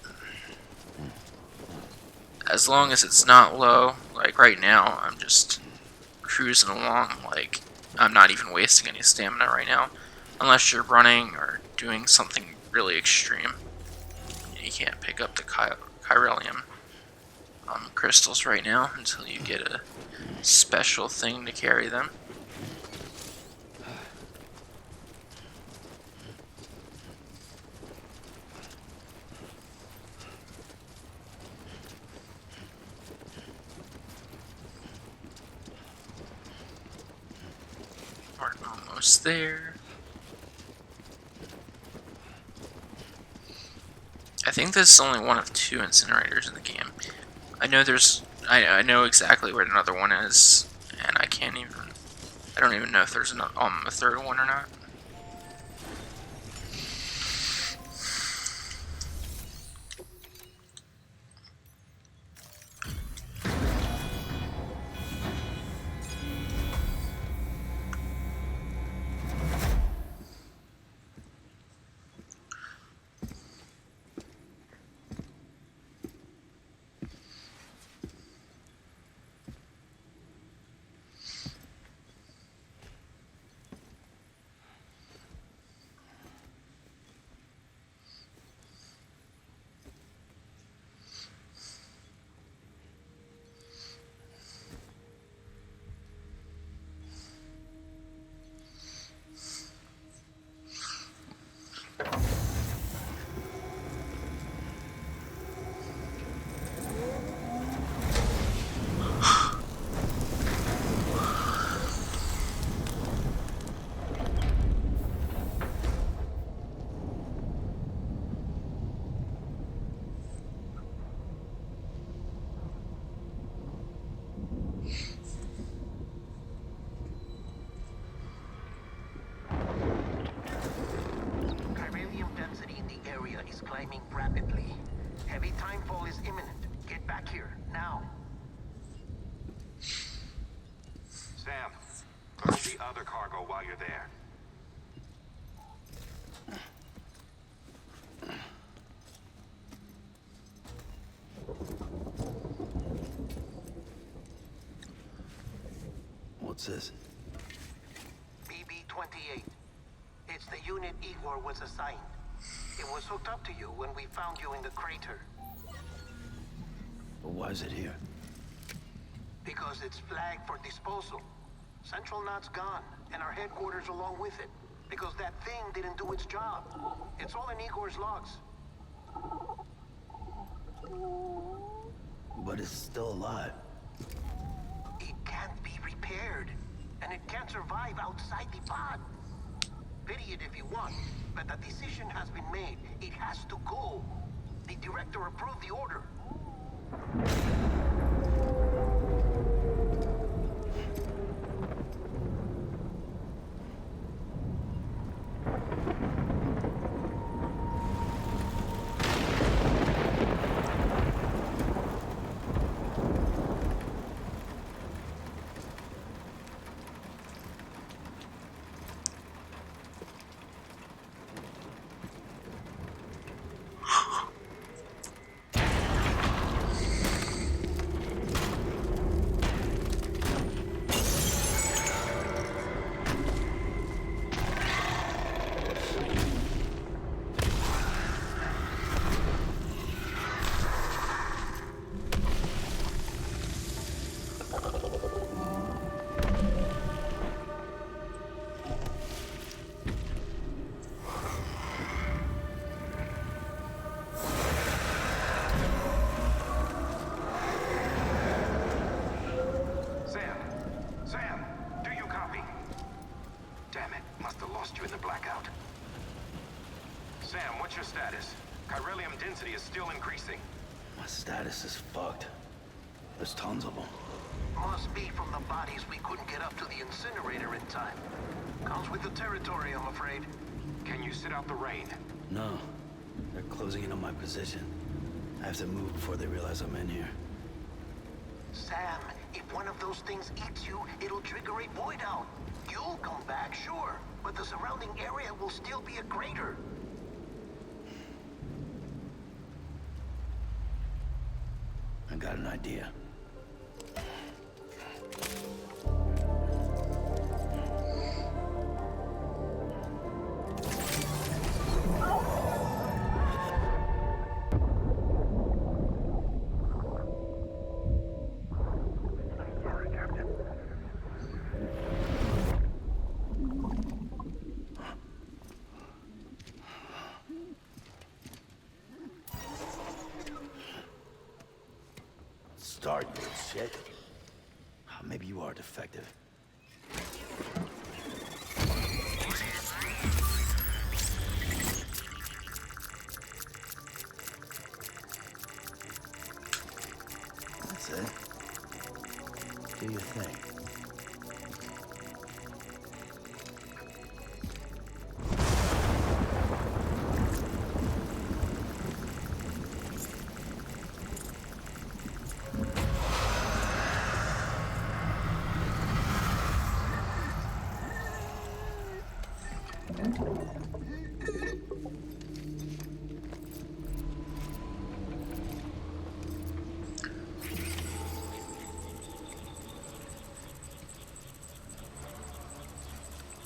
as long as it's not low, like right now, I'm just cruising along. Like I'm not even wasting any stamina right now, unless you're running or doing something really extreme. You can't pick up the chiralium crystals right now until you get a special thing to carry them. We're almost there. I think this is only one of 2 incinerators in the game. I know I know exactly where another one is, and I don't even know if there's a 3rd one or not. while you're there. What's this? BB-28. It's the unit Igor was assigned. It was hooked up to you when we found you in the crater. But why is it here? Because it's flagged for disposal. Central Knot's gone, and our headquarters along with it. Because that thing didn't do its job. It's all in Igor's logs. But it's still alive. It can't be repaired, and it can't survive outside the pod. Pity it if you want, but the decision has been made. It has to go. The director approved the order. Is still increasing. My status is fucked. There's tons of them. Must be from the bodies we couldn't get up to the incinerator in time. Comes with the territory, I'm afraid. Can you sit out the rain? No. They're closing in on my position. I have to move before they realize I'm in here. Sam, if one of those things eats you, it'll trigger a void out. You'll come back, sure, but the surrounding area will still be a crater. I got an idea. Start, you shit. Maybe you are defective. That's it. Do your thing.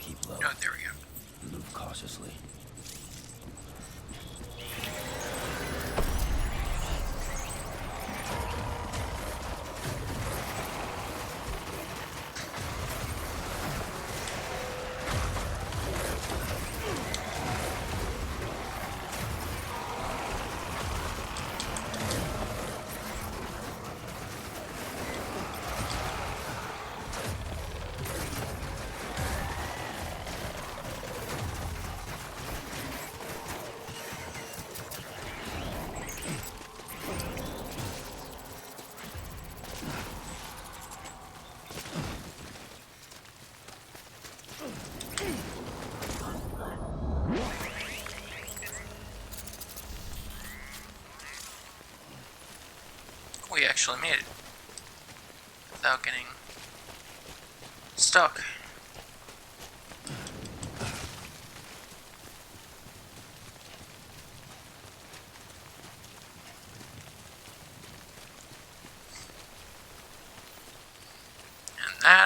Keep low. Oh, there we go. Move cautiously. We actually made it without getting stuck.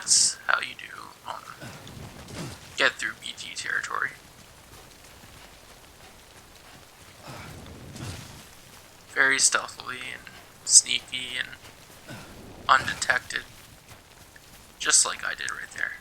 that's how you do get through BT territory. Very stealthily and sneaky and undetected. Just like I did right there.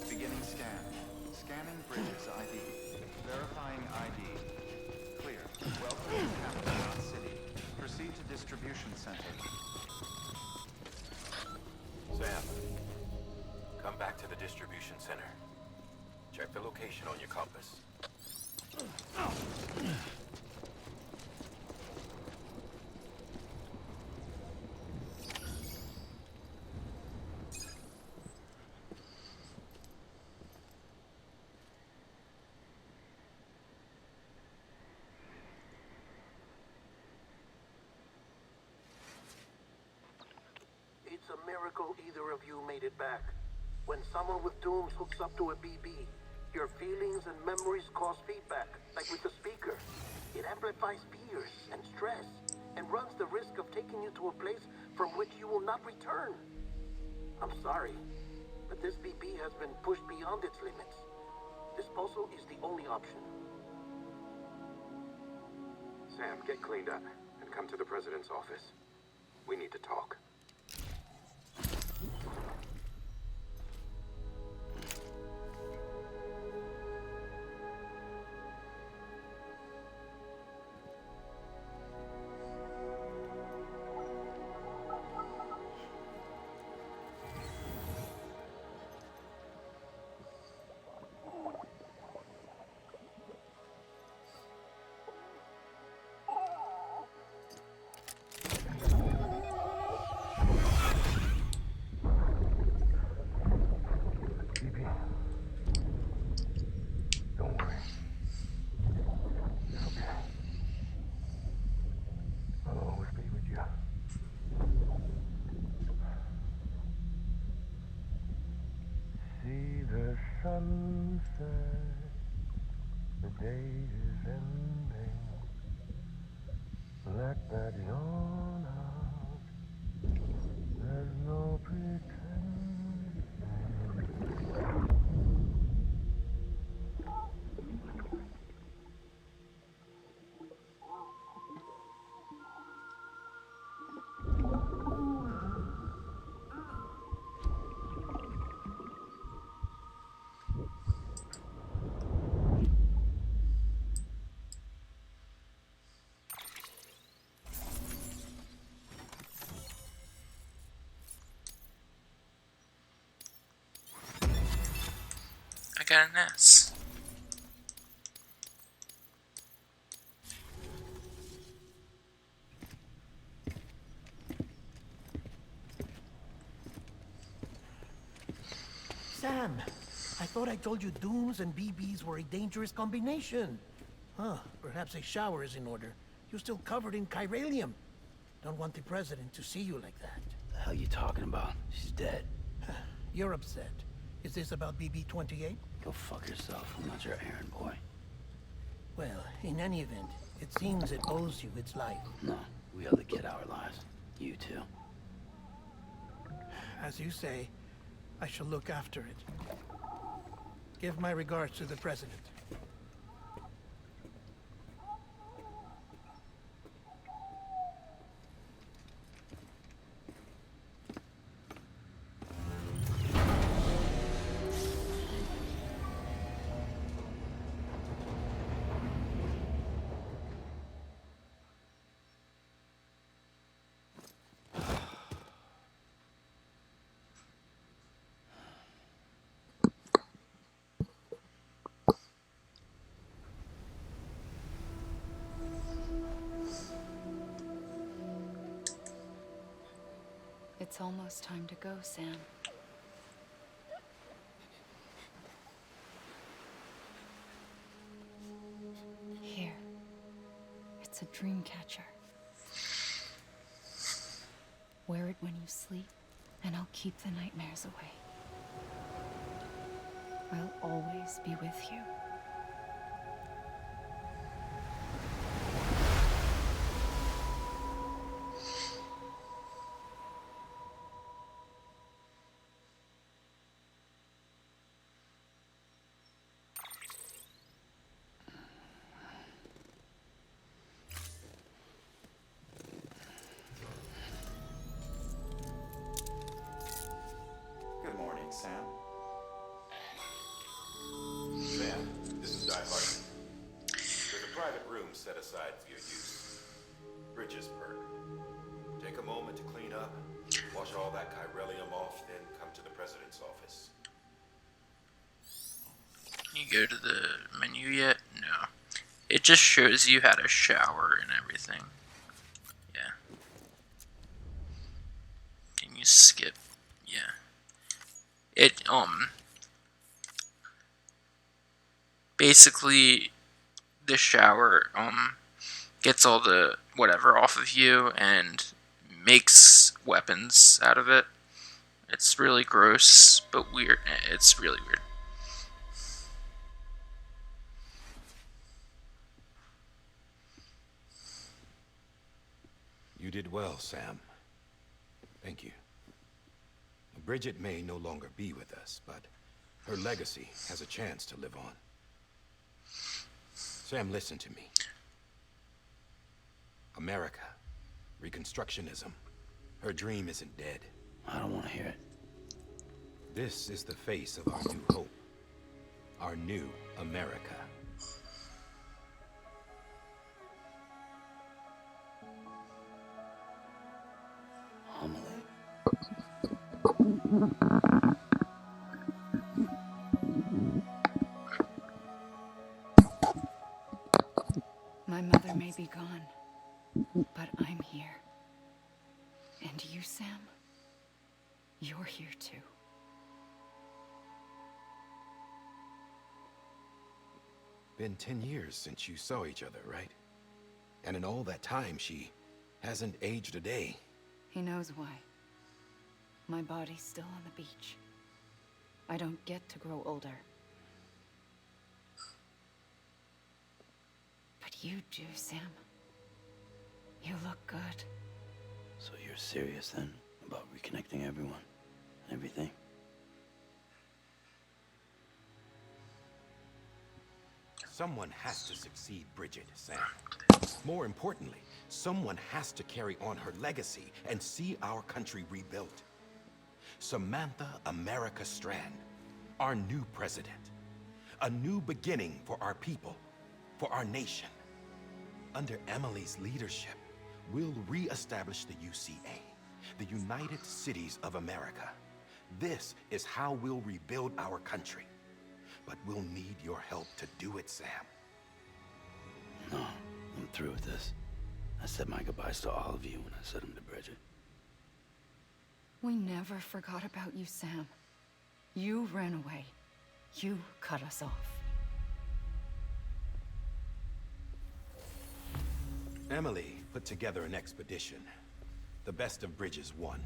Beginning scan. Scanning bridges ID. Verifying ID. Clear. Welcome to Capital Knot City. Proceed to distribution center. Sam, come back to the distribution center. Check the location on your compass. It's a miracle either of you made it back. When someone with dooms hooks up to a BB, your feelings and memories cause feedback, like with the speaker. It amplifies fears and stress, and runs the risk of taking you to a place from which you will not return. I'm sorry, but this BB has been pushed beyond its limits. Disposal is the only option. Sam, get cleaned up and come to the president's office. We need to talk. sunset, the day is ending. Let that yawn out. There's no pretending. I got an S. Sam, I thought I told you dooms and BBs were a dangerous combination. Huh, perhaps a shower is in order. You're still covered in chiralium. Don't want the president to see you like that. The hell you talking about? She's dead. You're upset. Is this about BB-28? Go fuck yourself. I'm not your errand boy. Well, in any event, it seems it owes you its life. No, we owe the kid our lives. You too. As you say, I shall look after it. Give my regards to the president. It's almost time to go, Sam. Here. It's a dream catcher. Wear it when you sleep, and I'll keep the nightmares away. I'll always be with you. Good morning, Sam. Sam, this is Die Hard. There's a private room set aside for your use. Bridges perk. Take a moment to clean up, wash all that chiralium off, then come to the president's office. Can you go to the menu yet? No. It just shows you how to shower and everything. Yeah. Can you skip? Yeah. It, basically, the shower, gets all the whatever off of you and makes weapons out of it. It's really gross, but weird. It's really weird. You did well, Sam. Thank you. Bridget may no longer be with us, but her legacy has a chance to live on. Sam, listen to me. America, Reconstructionism, her dream isn't dead. I don't want to hear it. This is the face of our new hope, our new America. Homily. My mother may be gone, but I'm here. And you, Sam? You're here too. Been 10 years since you saw each other, right? And in all that time, she hasn't aged a day. He knows why. My body's still on the beach. I don't get to grow older. But you do, Sam. You look good. So you're serious then about reconnecting everyone and everything? Someone has to succeed Bridget, Sam. More importantly, someone has to carry on her legacy and see our country rebuilt. Samantha America Strand, our new president. A new beginning for our people, for our nation. Under Emily's leadership, we'll re-establish the UCA, the United Cities of America. This is how we'll rebuild our country. But we'll need your help to do it, Sam. No, I'm through with this. I said my goodbyes to all of you when I said them to Bridget. We never forgot about you, Sam. You ran away. You cut us off. Emily put together an expedition. The best of Bridges won.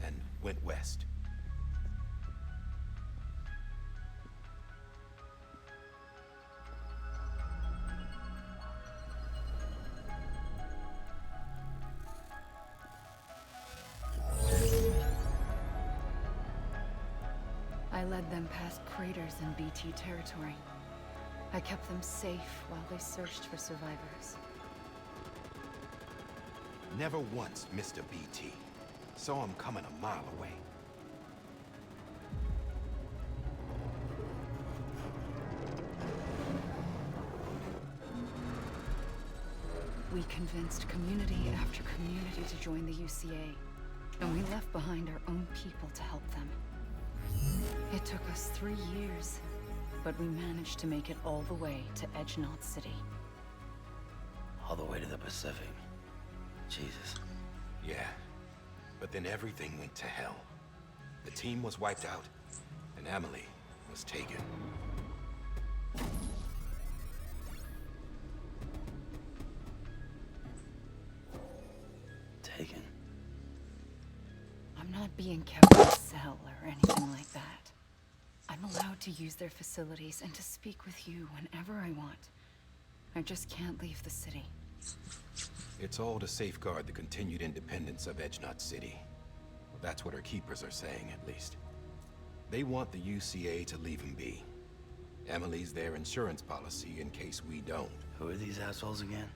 And went west. I led them past craters in BT territory. I kept them safe while they searched for survivors. Never once missed a BT. Saw him coming a mile away. We convinced community after community to join the UCA, and we left behind our own people to help them. It took us 3 years, but we managed to make it all the way to Edgenot City. All the way to the Pacific. Jesus. Yeah, but then everything went to hell. The team was wiped out, and Emily was taken. Taken? I'm not being kept in a cell or anything like that. I'm allowed to use their facilities and to speak with you whenever I want. I just can't leave the city. It's all to safeguard the continued independence of Edgenot City. That's what our keepers are saying, at least. They want the UCA to leave him be. Emily's their insurance policy in case we don't. Who are these assholes again?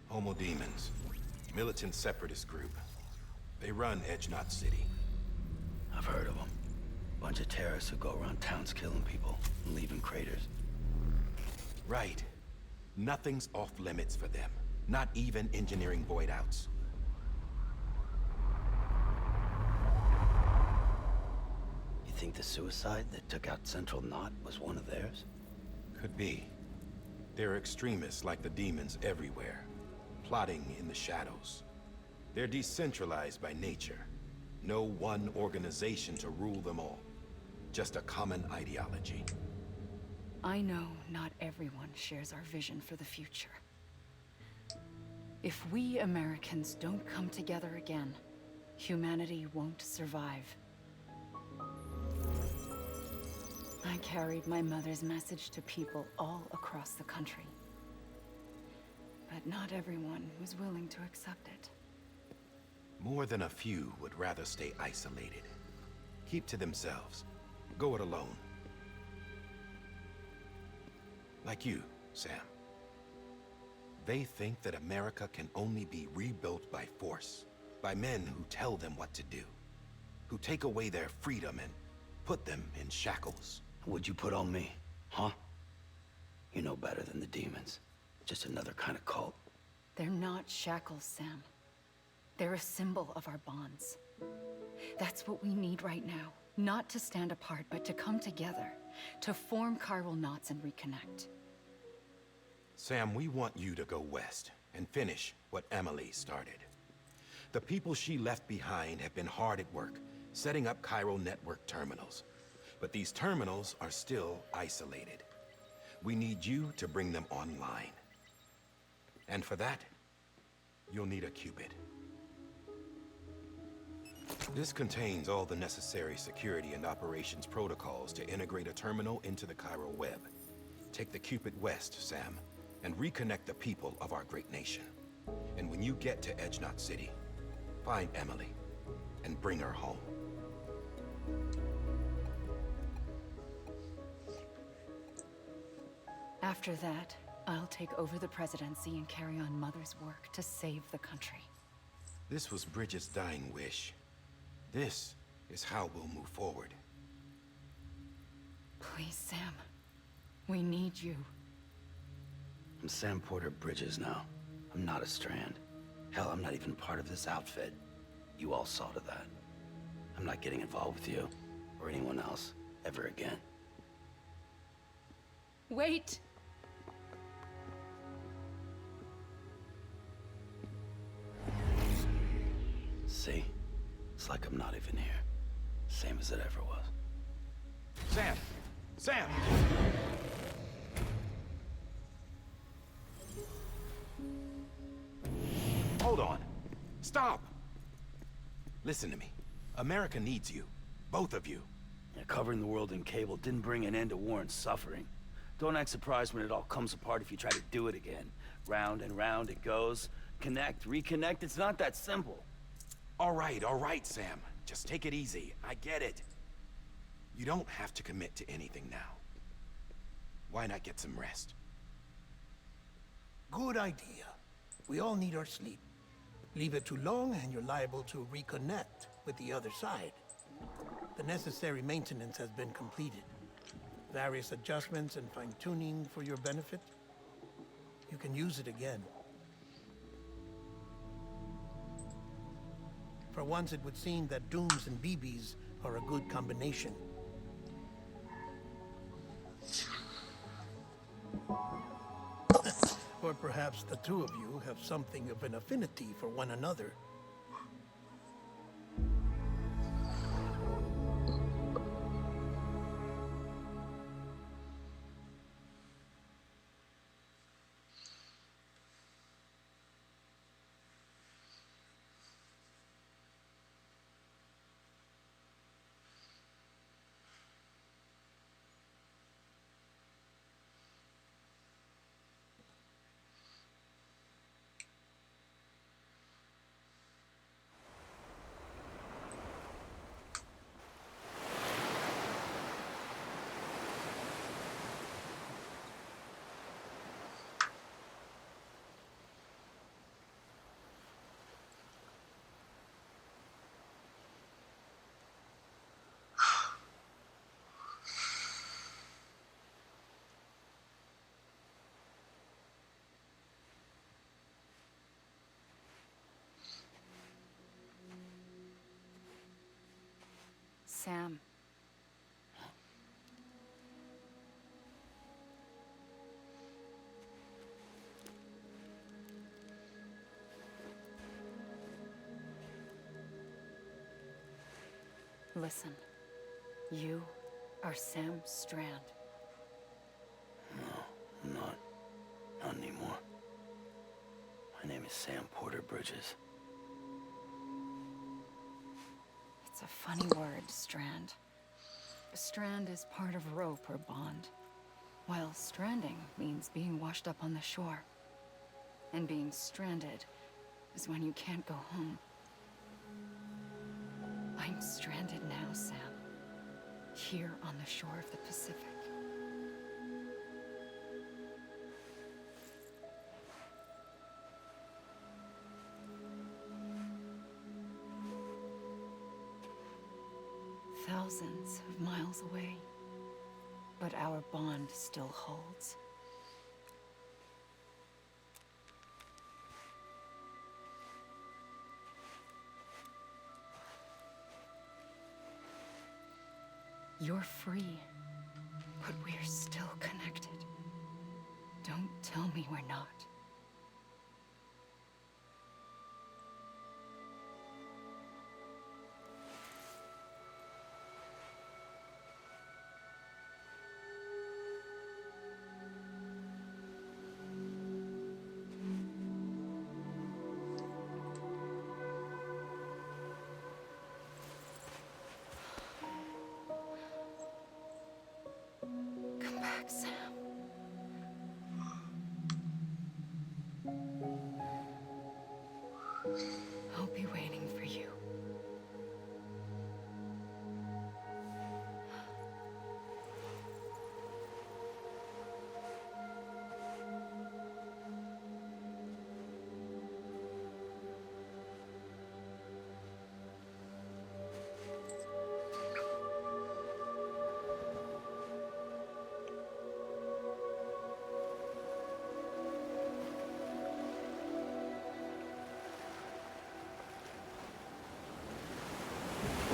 Homo Demons. Militant separatist group. They run Edgenot City. I've heard of them. Bunch of terrorists who go around towns killing people and leaving craters. Right. Nothing's off limits for them. Not even engineering void outs. You think the suicide that took out Central Knot was one of theirs? Could be. There are extremists like the demons everywhere, plotting in the shadows. They're decentralized by nature. No one organization to rule them all. Just a common ideology. I know not everyone shares our vision for the future. If we Americans don't come together again, humanity won't survive. I carried my mother's message to people all across the country. But not everyone was willing to accept it. More than a few would rather stay isolated. Keep to themselves. Go it alone. Like you, Sam. They think that America can only be rebuilt by force, by men who tell them what to do, who take away their freedom and put them in shackles. What'd you put on me, huh? You know better than the demons. Just another kind of cult. They're not shackles, Sam. They're a symbol of our bonds. That's what we need right now. Not to stand apart, but to come together, to form chiral knots and reconnect. Sam, we want you to go west and finish what Emily started. The people she left behind have been hard at work, setting up chiral network terminals. But these terminals are still isolated. We need you to bring them online. And for that, you'll need a Cupid. This contains all the necessary security and operations protocols to integrate a terminal into the Cairo web. Take the Cupid west, Sam, and reconnect the people of our great nation. And when you get to Edge Knot City, find Emily and bring her home. After that, I'll take over the presidency and carry on Mother's work to save the country. This was Bridget's dying wish. This is how we'll move forward. Please, Sam. We need you. I'm Sam Porter Bridges now. I'm not a Strand. Hell, I'm not even part of this outfit. You all saw to that. I'm not getting involved with you, or anyone else, ever again. Wait! See? It's like I'm not even here. Same as it ever was. Sam! Sam! Hold on. Stop! Listen to me. America needs you. Both of you. Yeah, covering the world in cable didn't bring an end to war and suffering. Don't act surprised when it all comes apart if you try to do it again. Round and round it goes. Connect, reconnect, it's not that simple. All right, Sam. Just take it easy. I get it. You don't have to commit to anything now. Why not get some rest? Good idea. We all need our sleep. Leave it too long and you're liable to reconnect with the other side. The necessary maintenance has been completed. Various adjustments and fine-tuning for your benefit. You can use it again. For once, it would seem that Dooms and BBs are a good combination. Or perhaps the two of you have something of an affinity for one another. Sam. Listen. You are Sam Strand. No, not anymore. My name is Sam Porter Bridges. It's a funny word, Strand. A strand is part of rope or bond, while stranding means being washed up on the shore. And being stranded is when you can't go home. I'm stranded now, Sam. Here on the shore of the Pacific. Thousands of miles away, but our bond still holds. You're free, but we're still connected. Don't tell me we're not. Sam. I'll be waiting for you.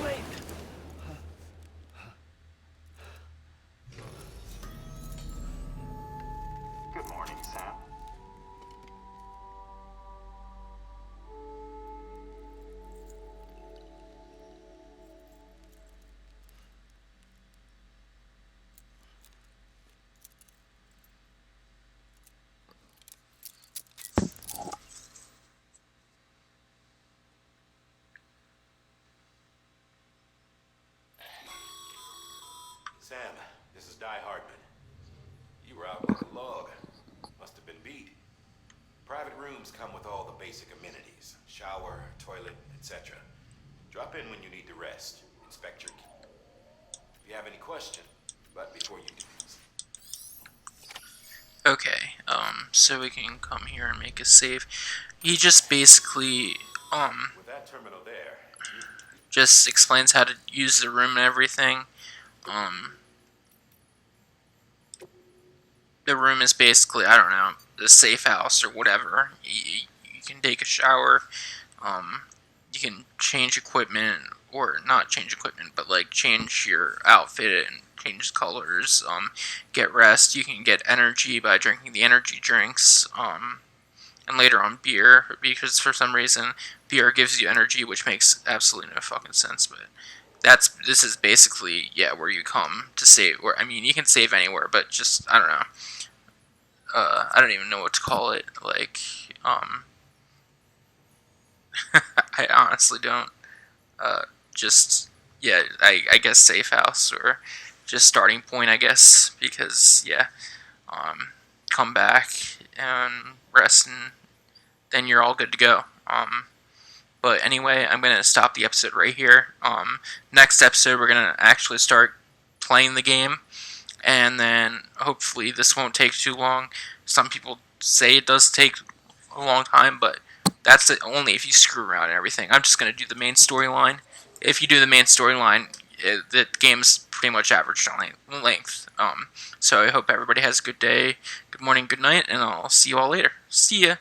Wait! Good morning, Sam. Sam, this is Di Hardman. You were out like a log. Must have been beat. Private rooms come with all the basic amenities. Shower, toilet, etc. Drop in when you need to rest. Inspect your key. If you have any question, but before you do this. Okay, so we can come here and make a save. He just basically, With that terminal there, just explains how to use the room and everything. The room is basically, I don't know, the safe house or whatever. You can take a shower, you can change equipment, or not change equipment, but like change your outfit and change colors, get rest. You can get energy by drinking the energy drinks, and later on beer, because for some reason beer gives you energy, which makes absolutely no fucking sense, but this is basically, yeah, where you come to save. Or I mean, you can save anywhere, but just, I don't know, I don't even know what to call it, like, I honestly don't, just, yeah, I guess safe house, or just starting point, I guess, because, yeah, come back and rest, and then you're all good to go. But anyway, I'm going to stop the episode right here. Next episode, we're going to actually start playing the game, and then hopefully this won't take too long. Some people say it does take a long time, but that's only if you screw around and everything. I'm just going to do the main storyline. If you do the main storyline, the game's pretty much average length. So I hope everybody has a good day, good morning, good night, and I'll see you all later. See ya!